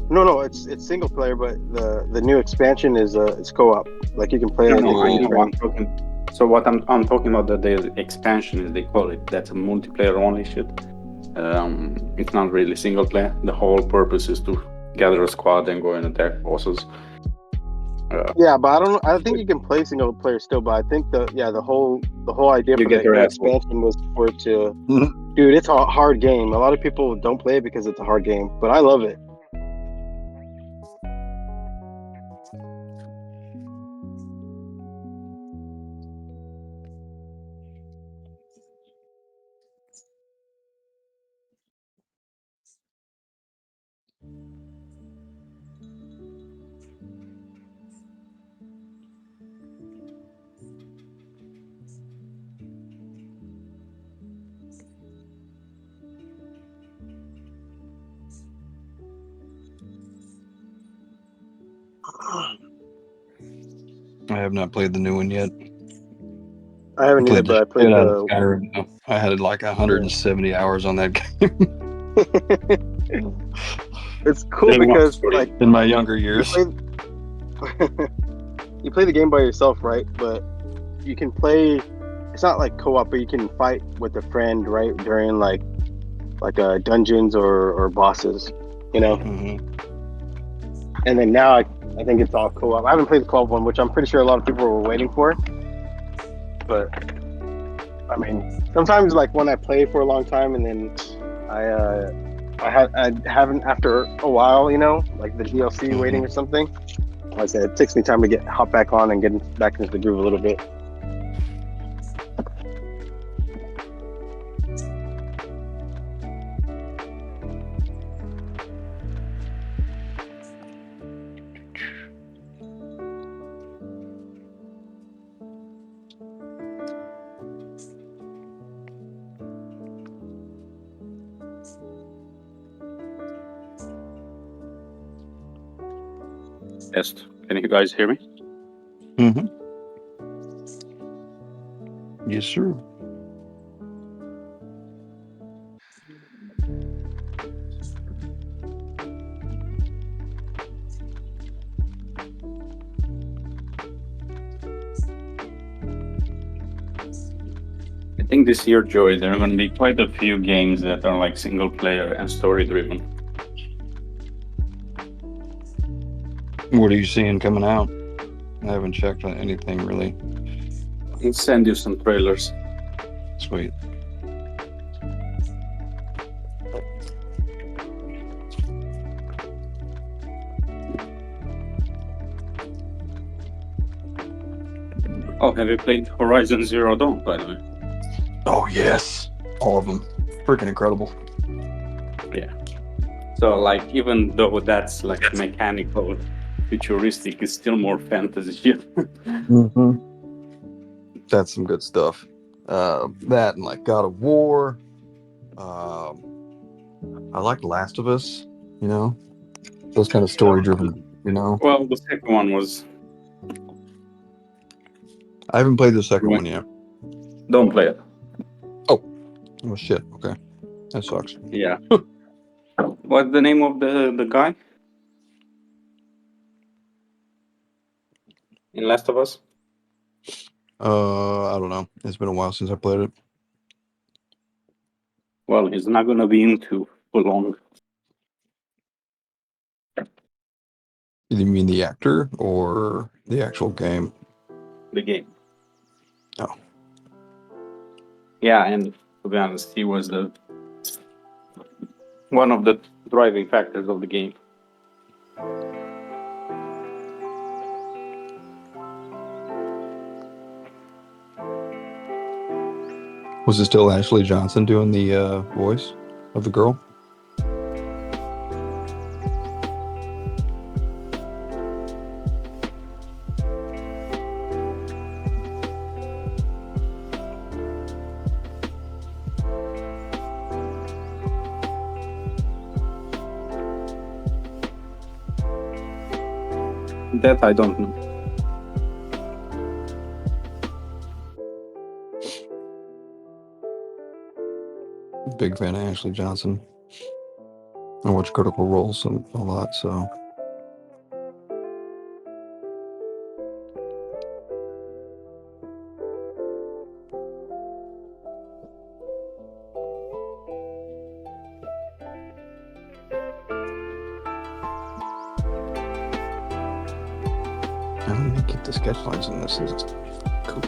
No, it's single player, but the new expansion is it's co-op. Like you can play it. No, I with know. your I'm talking. So what I'm talking about the expansion is they call it. That's a multiplayer only shit. It's not really single player. The whole purpose is to gather a squad and go and attack bosses. Yeah, but I think you can play single player still. But I think the whole idea You for get your the ass whooped. expansion was for it to. Dude, it's a hard game. A lot of people don't play it because it's a hard game, but I love it. I have not played the new one yet. I haven't either, but I played shit out of the. Skyrim, though. I had like 170 hours on that game It's cool Then what's because for like in my younger you years. play, you play the game by yourself, right? But you can play. It's not like co-op, but you can fight with a friend, right? During like dungeons or bosses, you know. Mhm. And then now I think it's all co-op. I haven't played the co-op one, which I'm pretty sure a lot of people were waiting for. But I mean, sometimes like when I play for a long time and then I haven't after a while, you know, like the DLC waiting or something. Like I said, it takes me time to hop back on and get back into the groove a little bit. Test. Can you guys hear me? Mhm. Yes, sir. I think this year, Joey, there are going to be quite a few games that are like single player and story driven. What are you seeing coming out? I haven't checked on anything really. I'll send you some trailers. Sweet. Oh, have you played Horizon Zero Dawn, by the way? Oh yes, all of them. Freaking incredible. Yeah. So, like, even though that's like mechanical, futuristic, it's still more fantasy. Mm-hmm. That's some good stuff. That and like God of War. I like Last of Us. You know, those kind of story driven. You know, Well, the second one was. I haven't played the second one yet. Don't play it. Oh shit. Okay, that sucks. Yeah. What's the name of the guy in Last of Us? I don't know. It's been a while since I played it. Well, he's not gonna be into for long. You mean the actor or the actual game? The game. Oh. Yeah, and to be honest, he was the one of the driving factors of the game. Was it still Ashley Johnson doing the voice of the girl? That I don't know. Big fan of Ashley Johnson. I watch Critical Role a lot, so. I'm gonna keep the sketch lines in this. This is cool.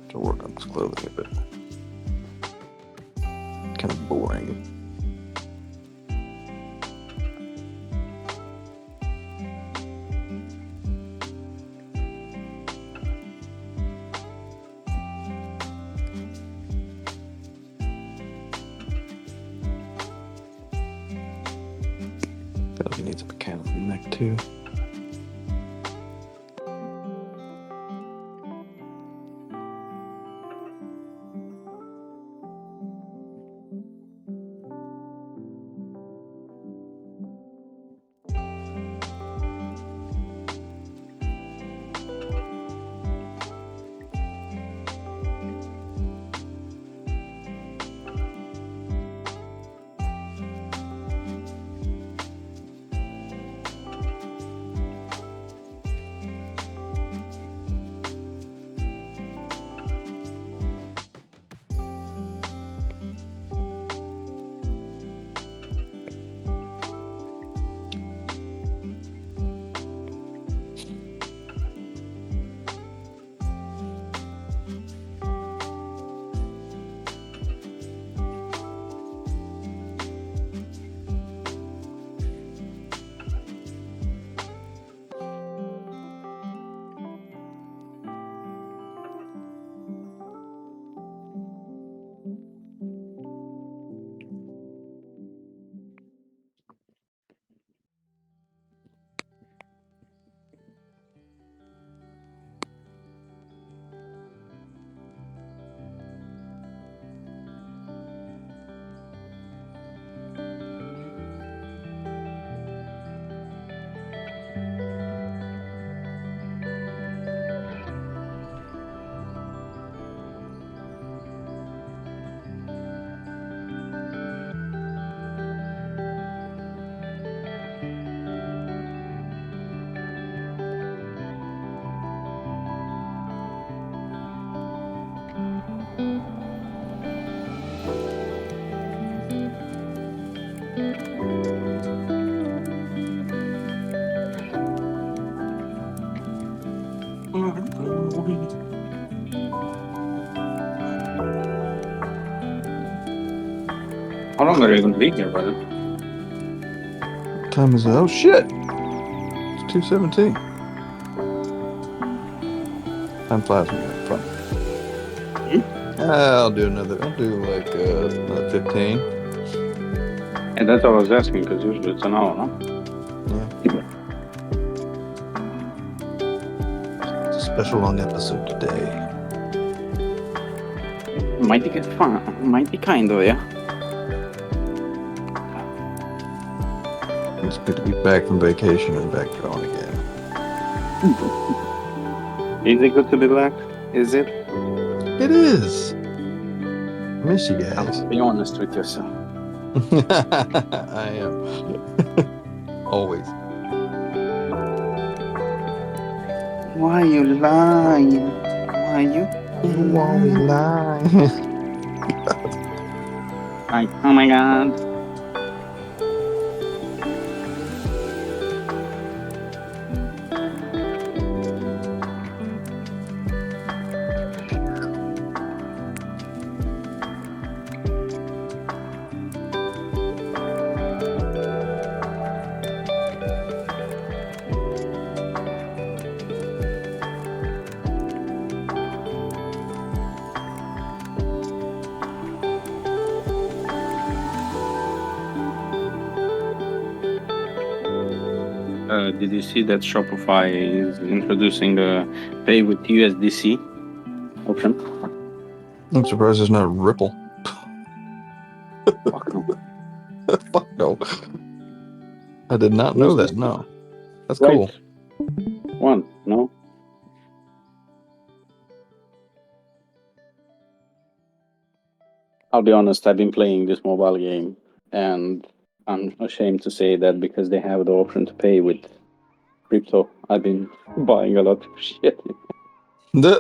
To work on this clothing a bit. Kind of boring. Probably needs a mechanical neck too. How long are you going to be here, brother? Time is oh shit! It's 2:17. Time flies when you're having fun. I'll do like another 15. And that's what I was asking, because usually it's an hour, no? Yeah. It's a special long episode today. Might be fun. Might be kind of, yeah. It's good to be back from vacation and back going again. Is it good to be back? Is it? It is. Miss you guys. Be honest with yourself. I am. Always. Why you lying? Why you? You always lie. Like, oh my god. Did you see that Shopify is introducing a pay with USDC option? I'm surprised there's not Ripple. Fuck no. Fuck no. I did not know that. No. That's cool. One, no? I'll be honest, I've been playing this mobile game and I'm ashamed to say that because they have the option to pay with crypto, I've been buying a lot of shit. Yeah.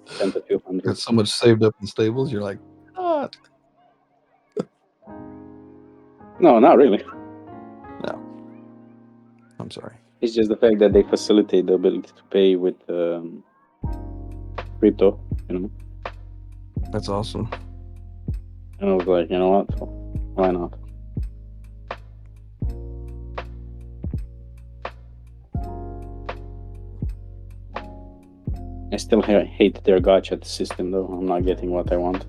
Spent a few Got hundred. so much saved up in stables, you're like, what? No, not really. I'm sorry. It's just the fact that they facilitate the ability to pay with crypto, you know. That's awesome. And I was like, you know what? Why not? I still hate their gacha system, though. I'm not getting what I want.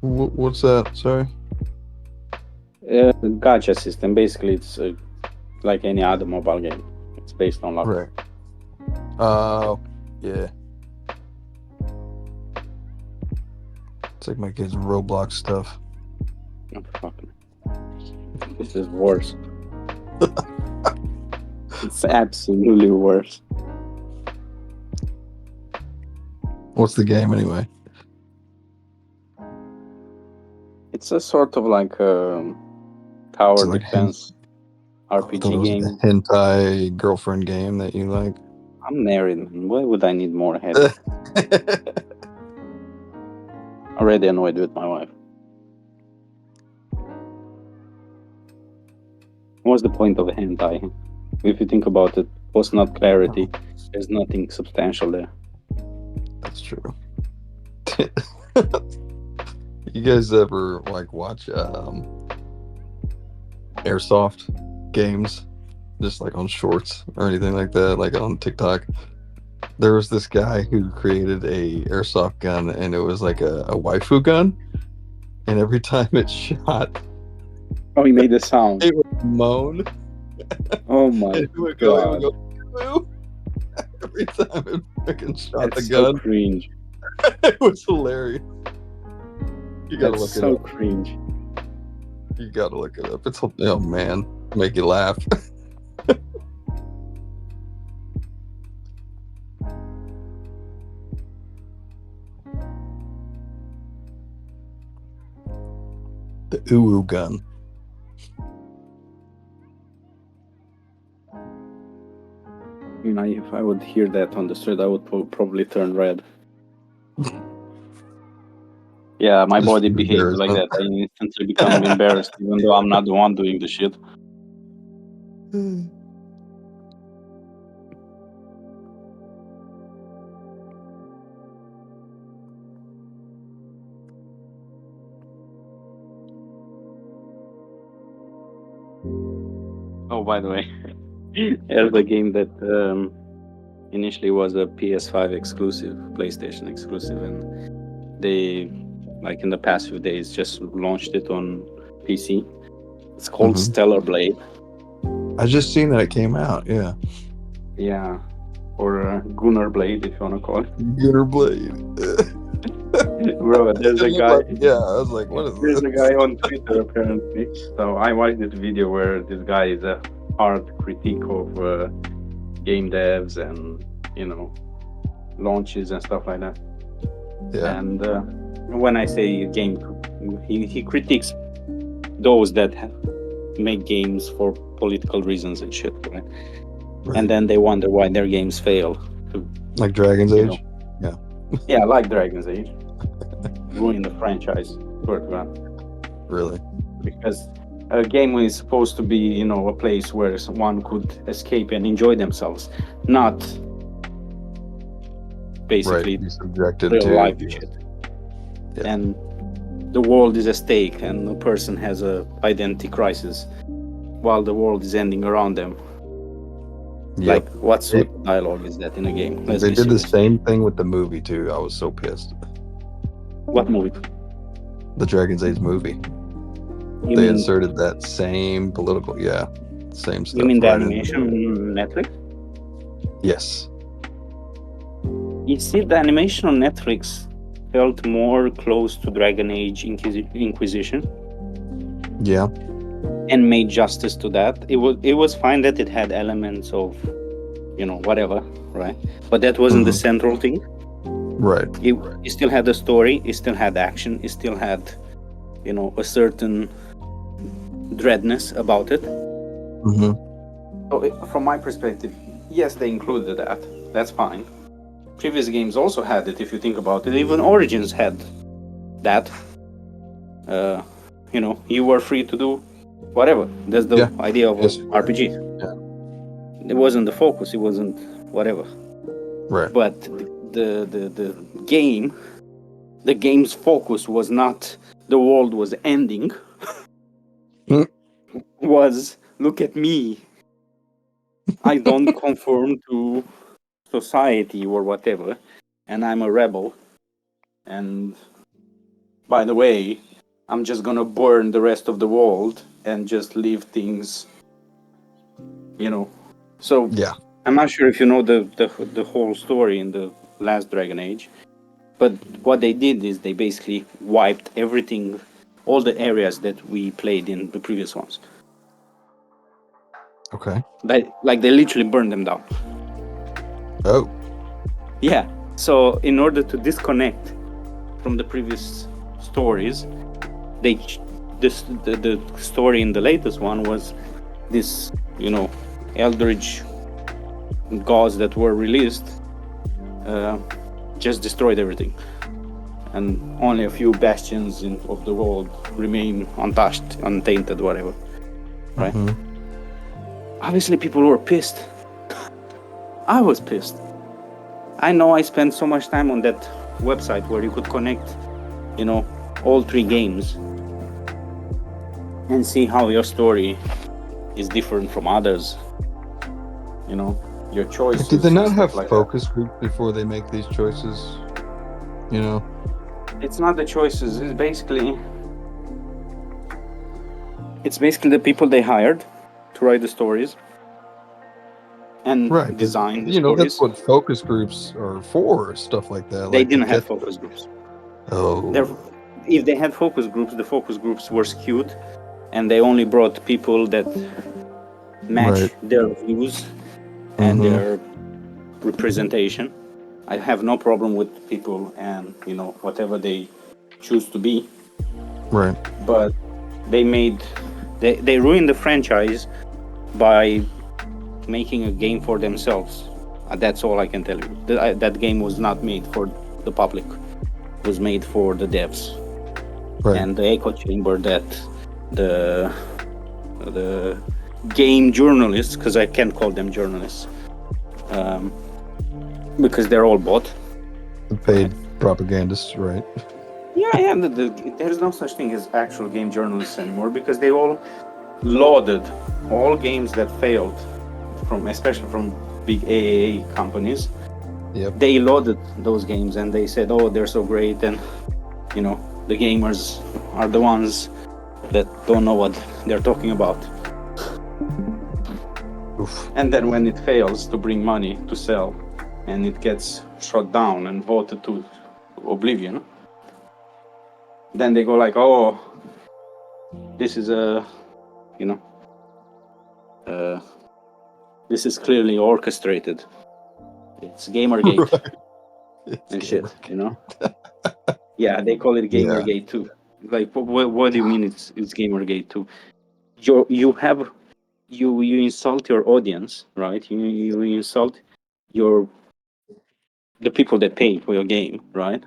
What's that? Sorry. The gacha system, basically, it's like any other mobile game. It's based on luck. Right. Yeah. It's like my kids' Roblox stuff. Oh, fucking. This is worse. It's absolutely worse. What's the game anyway? It's a sort of like a tower like defense I thought it RPG was game. a hentai girlfriend game that you like. I'm married, man. Why would I need more head? Already annoyed with my wife. What's the point of a hentai? If you think about it, post not clarity. There's nothing substantial there. That's true. You guys ever like watch airsoft games, just like on shorts or anything like that, like on TikTok? There was this guy who created a airsoft gun, and it was like a waifu gun, and every time it shot, Oh, he made the sound. it would moan. Oh my And it would god. go, "Woo." Every time it freaking shot That's the so gun. cringe. It was hilarious. You gotta That's look so it up. cringe. You gotta look it up. It's oh man, make you laugh. The uwu gun. You know, if I would hear that on the street, I would probably turn red. Yeah, my Just body behaves like that. I instantly become embarrassed, even though I'm not the one doing the shit. Oh, by the way, there's a game that initially was a PS5 exclusive, PlayStation exclusive, and they, like in the past few days, just launched it on PC. It's called Stellar Blade. I just seen that it came out. Yeah. Yeah, or Gunnar Blade, if you want to call it. Gunnar Blade. Bro, there's It a looked guy. like, yeah, I was like, what is There's this? a guy on Twitter apparently. So I watched this video where this guy is a hard critique of game devs and launches and stuff like that. Yeah, And when I say game, he critiques those that make games for political reasons and shit, right? right. And then they wonder why their games fail. Like Dragon's You Age. know. Yeah, like Dragon's Age. Ruin the franchise. Swear to God. Really? Because a game is supposed to be, a place where one could escape and enjoy themselves, not basically Right. Be subjected real to. life shit. Yeah. And the world is at stake, and the person has a identity crisis while the world is ending around them. Yep. Like, what sort of dialogue is that in a game? Let's They be did the serious. same thing with the movie too. I was so pissed. What movie? The Dragon's Age movie. You They mean inserted that same political, same stuff. you mean the right in animation on Netflix? Yes. You see, the animation on Netflix felt more close to Dragon Age Inquisition. Yeah. And made justice to that. It was fine that it had elements of, whatever, right? But that wasn't the central thing. Right. It still had a story. It still had action. It still had, a certain dreadness about it. Mm-hmm. So from my perspective, yes, they included that. That's fine. Previous games also had it. If you think about it, even Origins had that. You were free to do whatever. That's the idea of Yes. an RPG. Yeah. It wasn't the focus. It wasn't whatever. Right. But the game's focus was not the world was ending. Was look at me. I don't conform to society or whatever, and I'm a rebel. And by the way, I'm just gonna burn the rest of the world and just leave things, So Yeah. I'm not sure if you know the whole story in the last Dragon Age, but what they did is they basically wiped everything, all the areas that we played in the previous ones. Okay. They literally burned them down. Oh. Yeah. So in order to disconnect from the previous stories, the story in the latest one was this, eldritch gods that were released just destroyed everything, and only a few bastions of the world remain untouched, untainted, whatever. Right? Mm-hmm. Obviously, people were pissed. I was pissed. I know I spent so much time on that website where you could connect, all three games and see how your story is different from others. Your choices. Did they not have like focus groups before they make these choices? It's not the choices. It's basically the people they hired to write the stories and design the stories. That's what focus groups are for, stuff like that. They didn't have focus groups. Oh. If they had focus groups, the focus groups were skewed, and they only brought people that match their views and their representation. I have no problem with people and whatever they choose to be. Right. But they ruined the franchise by making a game for themselves. That's all I can tell you. That game was not made for the public. It was made for the devs. Right. And the echo chamber that the game journalists, because I can't call them journalists, because they're all bought. The paid propagandists, right? Yeah. There's no such thing as actual game journalists anymore, because they all lauded all games that failed, especially from big AAA companies. Yep. They lauded those games and they said, "Oh, they're so great," and the gamers are the ones that don't know what they're talking about. Oof. And then when it fails to bring money to sell, and it gets shot down and voted to oblivion, then they go like, oh, this is this is clearly orchestrated. It's Gamergate Right. It's and shit, Gamergate. you know? Yeah, they call it Gamergate too. Like, what do you mean it's Gamergate too? You insult your audience, right? You insult the people that pay for your game, right?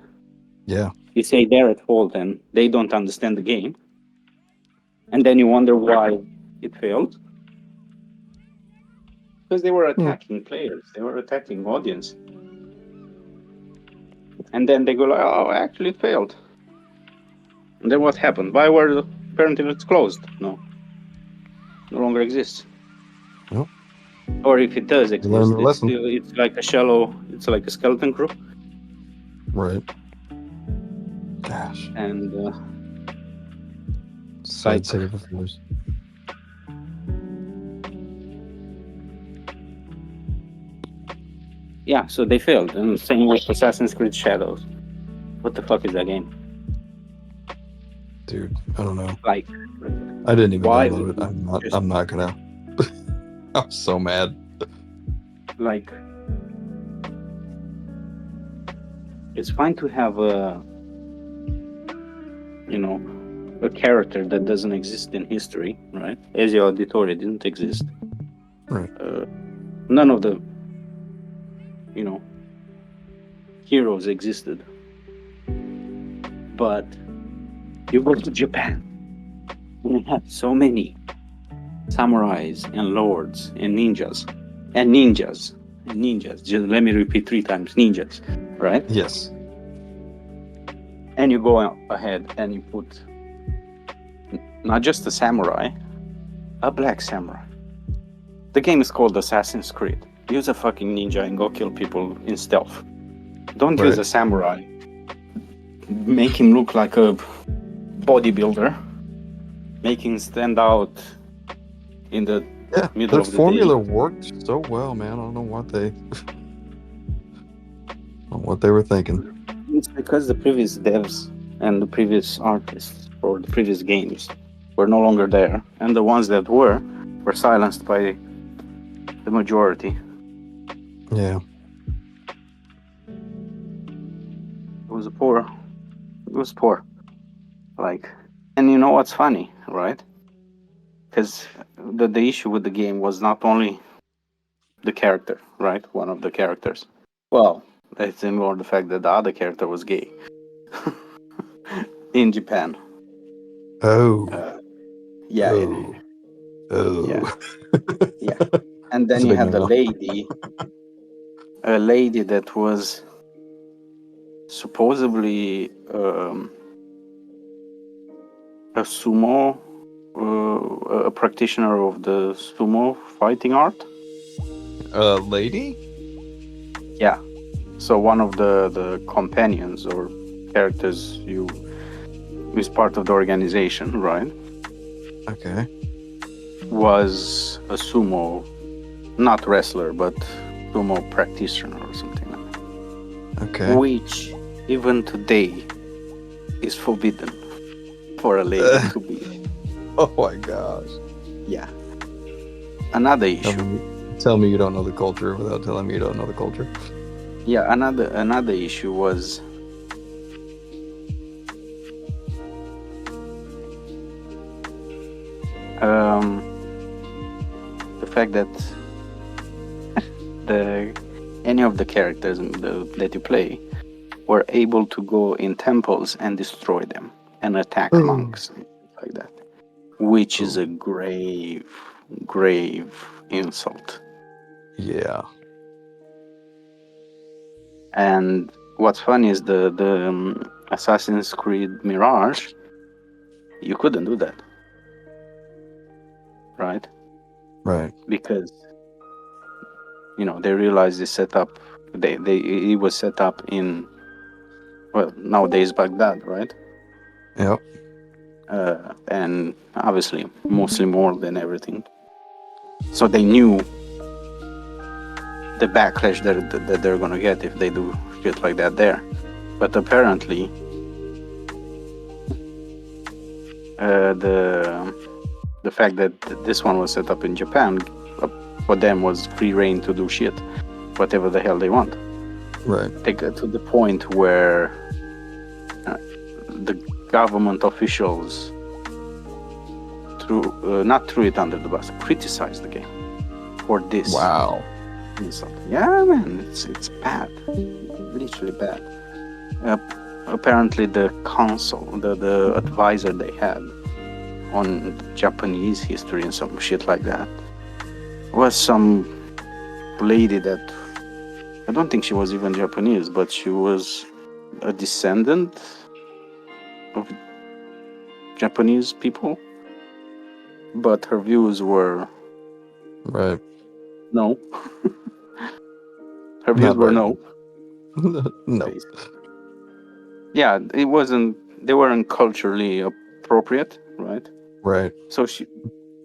Yeah. You say they're at fault and they don't understand the game, and then you wonder why it failed. Because they were attacking players, they were attacking audience, and then they go like, "Oh, actually, it failed." And then what happened? Bioware apparently it's closed. No longer exists. Nope. Or if it does You learn exist, the lesson. it's like a shallow. It's like a skeleton crew. Right. Gosh. And Sad like- state of affairs. yeah, so they failed. And same with Assassin's Creed Shadows. What the fuck is that game? Dude, I don't know. Like, I didn't even why download would it. you just- I'm not gonna. I'm so mad. like, it's fine to have a character that doesn't exist in history, right? Ezio Auditore didn't exist. Right. None of the heroes existed. But you go to Japan and they have so many samurais and lords and ninjas. Just let me repeat 3 times: ninjas, right? Yes. And you go ahead and you put not just a samurai, a black samurai. The game is called Assassin's Creed. Use a fucking ninja and go kill people in stealth. Don't use a samurai. Make him look like a bodybuilder. Make him stand out in the middle That of the formula day. worked so well, man. I don't know what they were thinking. It's because the previous devs and the previous artists or the previous games were no longer there, and the ones that were silenced by the majority. Yeah. It was poor. Like, and you know what's funny, right? Because the issue with the game was not only the character, right? One of the characters. Well, it's more the fact that the other character was gay in Japan. Oh. Yeah. Oh. Yeah. And then you had the lady, a lady that was supposedly a sumo, a practitioner of the sumo fighting art. Lady? Yeah. So one of the companions or characters who is part of the organization, right? Okay. Was a sumo, not wrestler, but sumo practitioner or something like that. Okay. Which even today is forbidden for a lady to be. Oh my gosh. Yeah. Another issue. Tell me you don't know the culture without telling me you don't know the culture. Yeah, another issue was the fact that any of the characters that you play were able to go in temples and destroy them and attack monks and like that, which is a grave insult. Yeah. And what's funny is the Assassin's Creed Mirage, you couldn't do that, right? Right. Because they realized the setup. It was set up in, well, nowadays Baghdad, right? Yep. And obviously mostly more than everything. So they knew the backlash that they're gonna get if they do shit like that there. But apparently the fact that this one was set up in Japan for them was free reign to do shit, whatever the hell they want. Right. They got to the point where the government officials not threw it under the bus, criticized the game for this. Wow. Insult. Yeah, man, it's bad, literally bad. Apparently, the council, the advisor they had on Japanese history and some shit like that, was some lady that I don't think she was even Japanese, but she was a descendant of Japanese people. But her views were Right. no. Her views were no. No. Basically. Yeah, it wasn't. They weren't culturally appropriate, right? Right. So she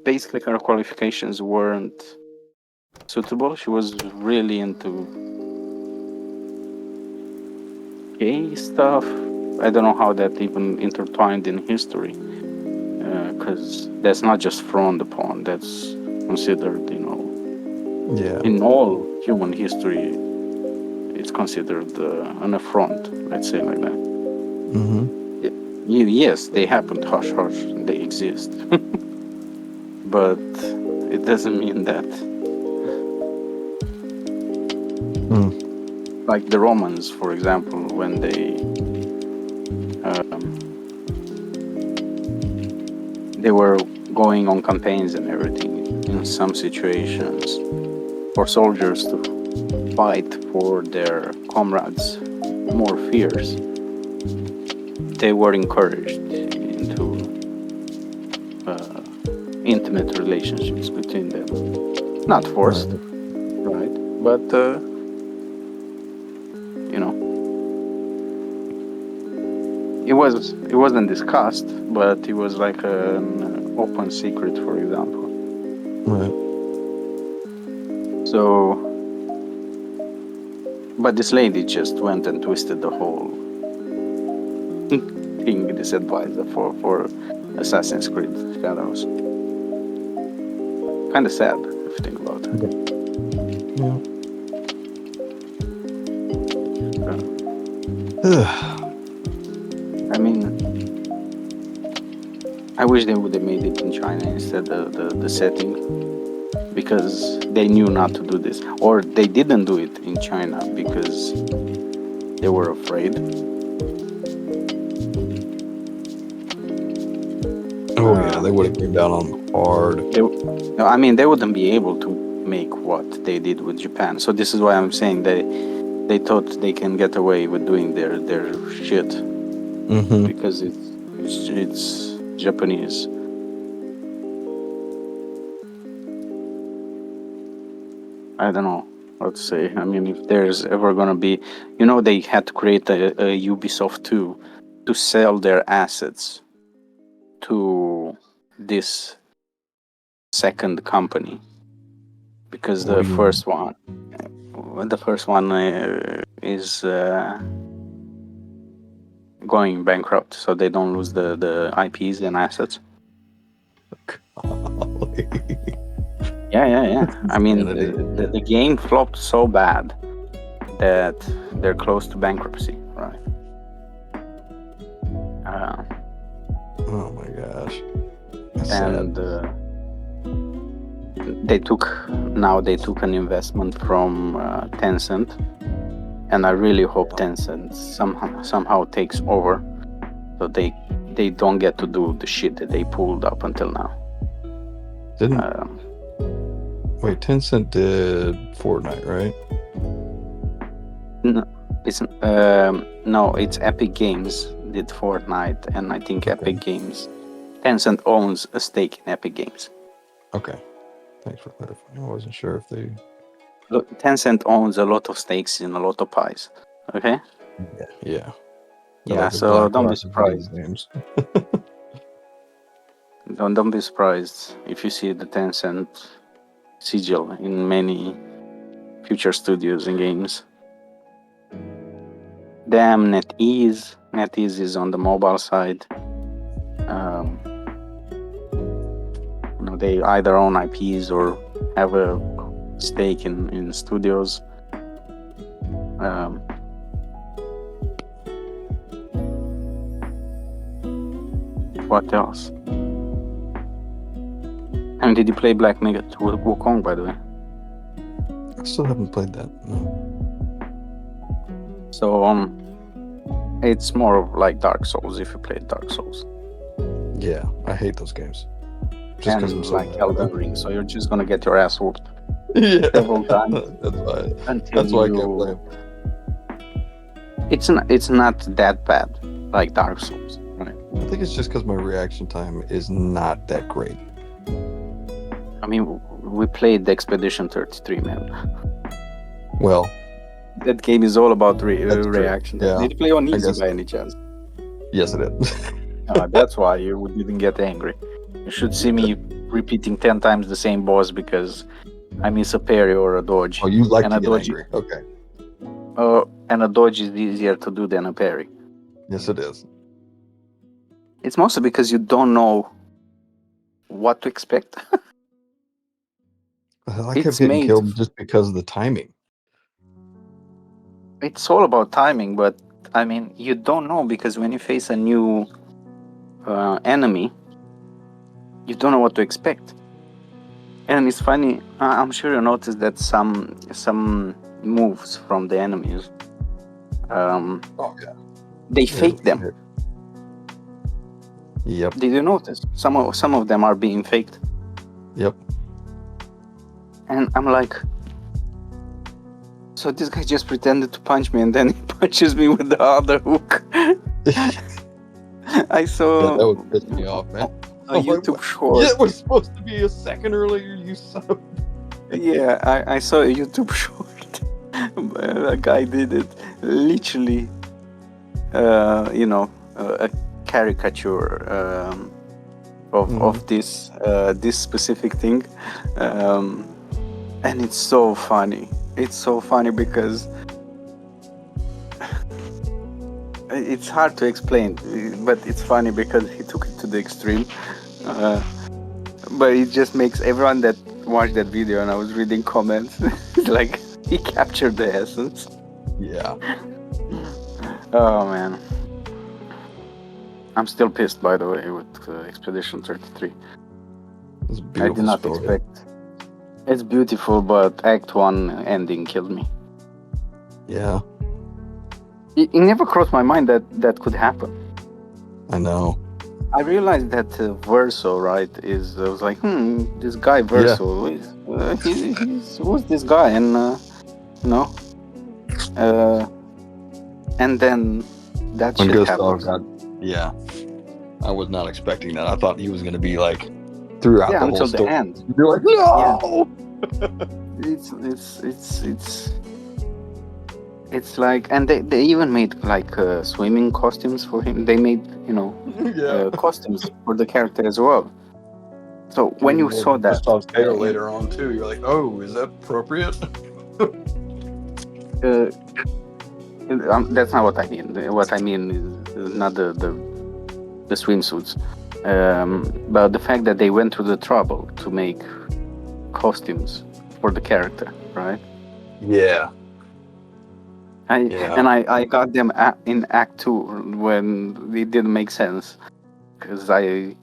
basically her qualifications weren't suitable. She was really into gay stuff. I don't know how that even intertwined in history, because that's not just frowned upon. That's considered, Yeah. in all human history, it's considered an affront. Let's say like that. Mm-hmm. Yes, they happen. Hush, hush. They exist, but it doesn't mean that. Like the Romans, for example, when they were going on campaigns and everything, in some situations, for soldiers to fight for their comrades more fierce, they were encouraged into intimate relationships between them. Not forced, right? But it wasn't discussed, but it was like an open secret, for example. Right. So, but this lady just went and twisted the whole thing, this advisor for Assassin's Creed Shadows. Kind of sad if you think about it. Yeah. I mean, I wish they would have made it in China instead of the setting, because they knew not to do this, or they didn't do it in China because they were afraid. Oh yeah, they would have came down on them hard. They wouldn't be able to make what they did with Japan. So this is why I'm saying they thought they can get away with doing their shit, because it's Japanese. I don't know what to say. I mean, if there's ever gonna be, they had to create a Ubisoft 2 to sell their assets to this second company, because the first one is going bankrupt, so they don't lose the IPs and assets. Yeah. I mean, the game flopped so bad that they're close to bankruptcy, right? Oh my gosh. And they took an investment from Tencent, and I really hope Tencent somehow takes over, so they don't get to do the shit that they pulled up until now. Wait, Tencent did Fortnite, right? No, it's Epic Games did Fortnite, and I think Epic Games, Tencent owns a stake in Epic Games. Okay, thanks for clarifying. I wasn't sure if they. Look, Tencent owns a lot of stakes in a lot of pies. Okay. Yeah. Yeah. So don't be surprised. Don't be surprised if you see the Tencent sigil in many future studios and games. Damn, NetEase is on the mobile side. they either own IPs or have a stake in studios. What else? And did you play Black Myth Wukong, by the way? I still haven't played that. No. So it's more of like Dark Souls if you play Dark Souls. Yeah, I hate those games. Just because I'm And so like bad. Elden Ring, so you're just gonna get your ass whooped Yeah, several times that's why I can't play you. them. It's not that bad like Dark Souls, right? I think it's just because my reaction time is not that great. I mean, we played Expedition 33, man. Well, That game is all about That's true. reaction. Yeah, Did you play on I easy guess by so. any chance? Yes, it is. That's why you didn't get angry. You should see me repeating 10 times the same boss because I miss a parry or a dodge. Oh, you like And to a get dodge, angry. Okay. and a dodge is easier to do than a parry. Yes, it is. It's mostly because you don't know what to expect. I It's kept getting made. killed just because of the timing. It's all about timing, but I mean, you don't know because when you face a new enemy, you don't know what to expect. And it's funny. I'm sure you noticed that some moves from the enemies, Oh yeah. they fake them. Yep. Did you notice? Some of them are being faked. Yep. And I'm like, so this guy just pretended to punch me and then he punches me with the other hook. I saw That would piss me off, man. a YouTube short. Yeah, it was supposed to be a second earlier, you son of... Yeah, I saw a YouTube short. A guy did it. Literally, a caricature of this specific thing. And it's so funny. It's so funny because it's hard to explain, but it's funny because he took it to the extreme. But it just makes everyone that watched that video, and I was reading comments, like he captured the essence. Yeah. Oh man, I'm still pissed, by the way, with Expedition 33. It's a I beautiful did not story. expect. It's beautiful, but Act 1 ending killed me. Yeah, It never crossed my mind that could happen. I know. I realized that Verso, right, I was like, this guy Verso, who's this guy? And, and then that When shit Ghost happens. Dog got... Yeah. I was not expecting that. I thought he was going to be like throughout the whole until story. the end. You're like, no! It's like, and they even made like swimming costumes for him. They made, costumes for the character as well. So when you saw that Gustav's tail later on too, you're like, oh, is that appropriate? that's not what I mean. What I mean is not the swimsuits, but the fact that they went through the trouble to make costumes for the character, right? Yeah. And I got them in Act 2 when it didn't make sense because I'm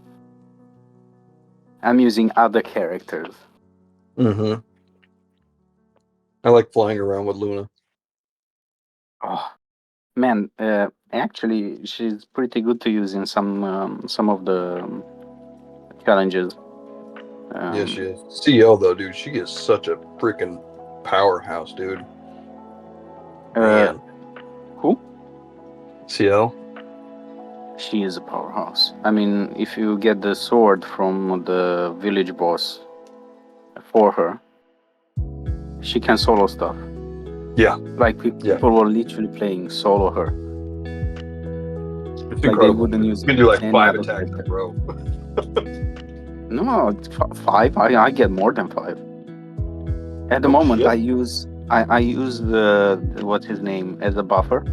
using other characters. Mm-hmm. I like flying around with Luna. Oh man, actually she's pretty good to use in some of the challenges. Yeah, she is. CL though, dude, she is such a freaking powerhouse, dude. Man. Who? CL? She is a powerhouse. I mean, if you get the sword from the village boss for her, she can solo stuff. Yeah. Like people were literally playing solo her. It's like incredible. They wouldn't use you can do like any 5 other attacks in a row. No, it's 5. I get more than 5. At the moment, shit. I use the what's his name as a buffer.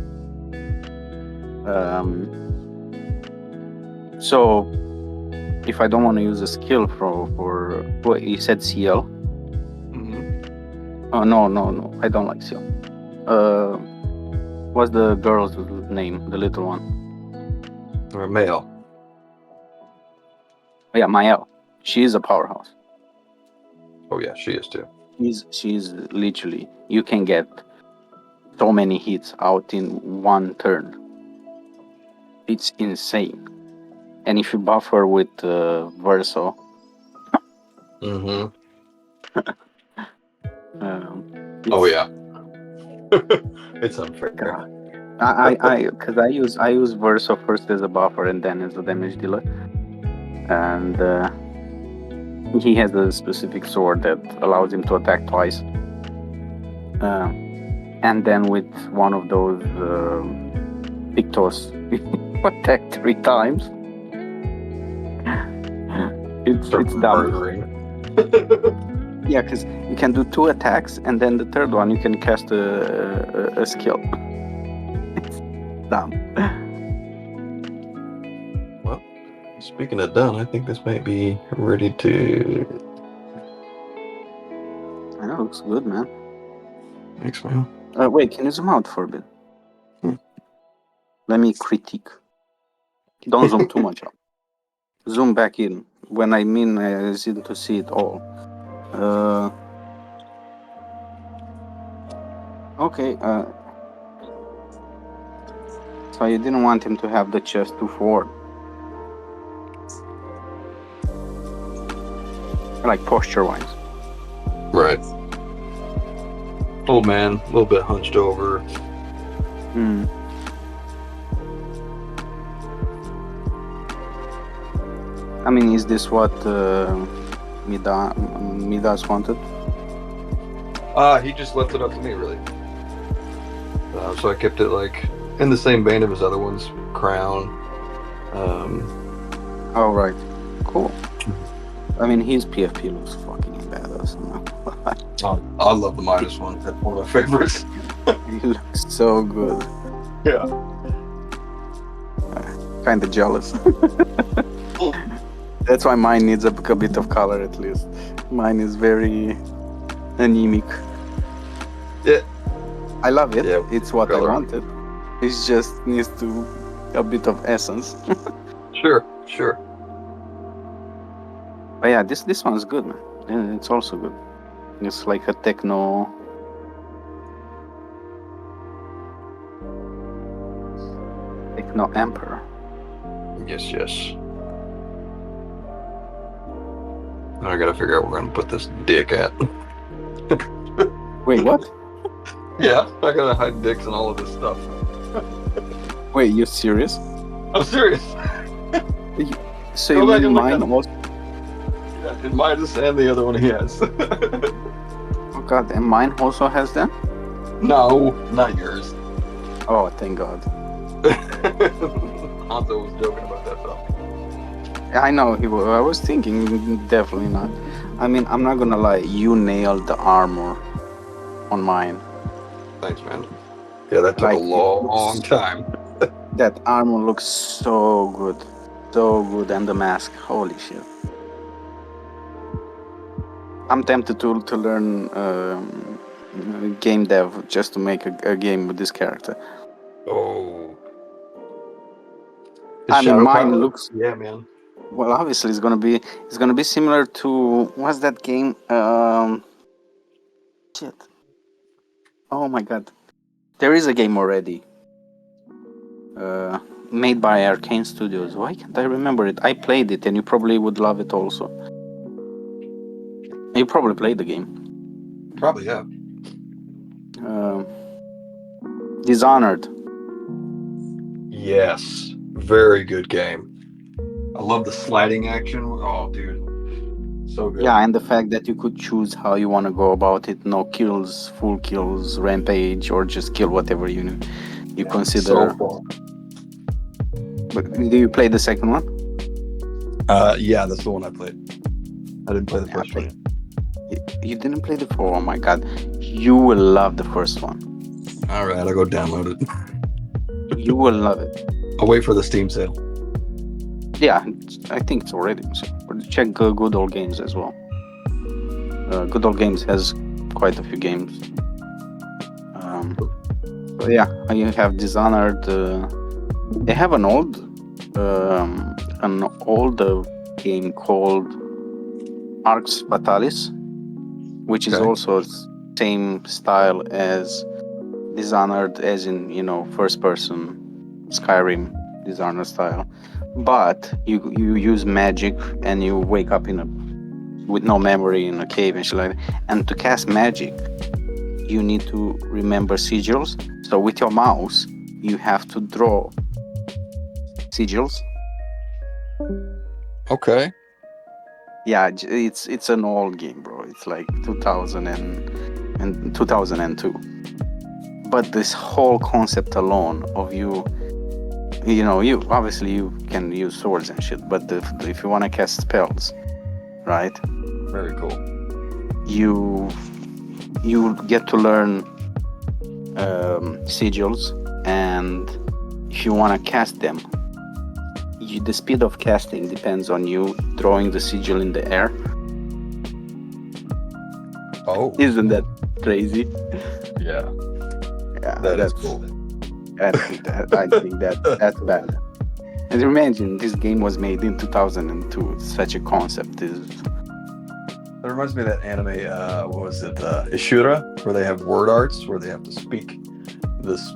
So if I don't want to use a skill for what you said, CL. Oh no, I don't like CL. What's the girl's name? The little one. Or male. Yeah, Mael. She is a powerhouse. Oh yeah, she is too. She's literally, you can get so many hits out in one turn. It's insane. And if you buff her with Verso, Oh yeah. It's unfair. God. I use Verso first as a buffer and then as a damage dealer, and he has a specific sword that allows him to attack twice, and then with one of those Pictos, attack 3 times. It's dumb. Yeah, because you can do 2 attacks, and then the third one you can cast a skill. It's dumb. Well, speaking of done, I think this might be ready to. I know, looks good, man. Thanks, man. Wait, can you zoom out for a bit? Let me critique. Don't zoom too much out. Zoom back in. When I mean I seem to see it all. Okay. So you didn't want him to have the chest too forward. Like posture-wise. Right. Old man, a little bit hunched over. I mean, is this what Midas wanted? He just left it up to me, really. So I kept it like in the same vein of his other ones, crown. Oh, right. Cool. I mean, his PFP looks fucking badass. I love the Midas one. That's one of my favorites. He looks so good. Yeah. Kind of jealous. That's why mine needs a bit of color at least. Mine is very anemic. Yeah. I love it. Yeah, it's what color. I wanted. It just needs a bit of essence. Sure. But yeah, this one's good, man. And it's also good. It's like a techno emperor. Yes. Now I gotta figure out where I'm gonna put this dick at. Wait, what? Yeah, I gotta hide dicks and all of this stuff. Wait, you serious? I'm serious. So Go you back mean and look mine at it. also? Yeah, in Midas and the other one he has. Oh god, and mine also has that? No, not yours. Oh, thank God. Hanzo was joking about that though. I know he was. I was thinking definitely not. I mean, I'm not gonna lie. You nailed the armor on mine. Thanks, man. Yeah, that took Like, a long time. That armor looks so good, and the mask. Holy shit! I'm tempted to learn game dev just to make a game with this character. Oh. I mean, Shadow mine Pilot? looks. Yeah, man. Well, obviously, it's gonna be similar to what's that game? Shit. Oh my god. There is a game already. Made by Arcane Studios. Why can't I remember it? I played it, and you probably would love it also. You probably played the game. Probably, yeah. Dishonored. Yes. Very good game. I love the sliding action. Oh, dude. So good. Yeah, and the fact that you could choose how you want to go about it. No kills, full kills, rampage, or just kill whatever you consider. So fun. But do you play the second one? Yeah, that's the one I played. I didn't play the first one. You didn't play the first one? Oh my god. You will love the first one. Alright, I'll go download it. You will love it. I'll wait for the Steam sale. Yeah, I think it's already. So check Good Old Games as well. Good Old Games has quite a few games. So yeah, you have Dishonored. They have an old game called Arx Fatalis, which is Okay. also same style as Dishonored, as in first person Skyrim Dishonored style, but you use magic and you wake up with no memory in a cave and shit like that. And to cast magic, you need to remember sigils. So with your mouse, you have to draw sigils. Okay. Yeah, it's an old game, bro. It's like 2000 and 2002. But this whole concept alone of you obviously you can use swords and shit, but if you want to cast spells, right? Very cool. You get to learn sigils, and if you want to cast them, the speed of casting depends on you drawing the sigil in the air. Oh. Isn't that crazy? Yeah. Yeah, That's cool. I think that's bad. And imagine this game was made in 2002. Such a concept is. That reminds me of that anime, what was it, Ishura, where they have word arts, where they have to speak this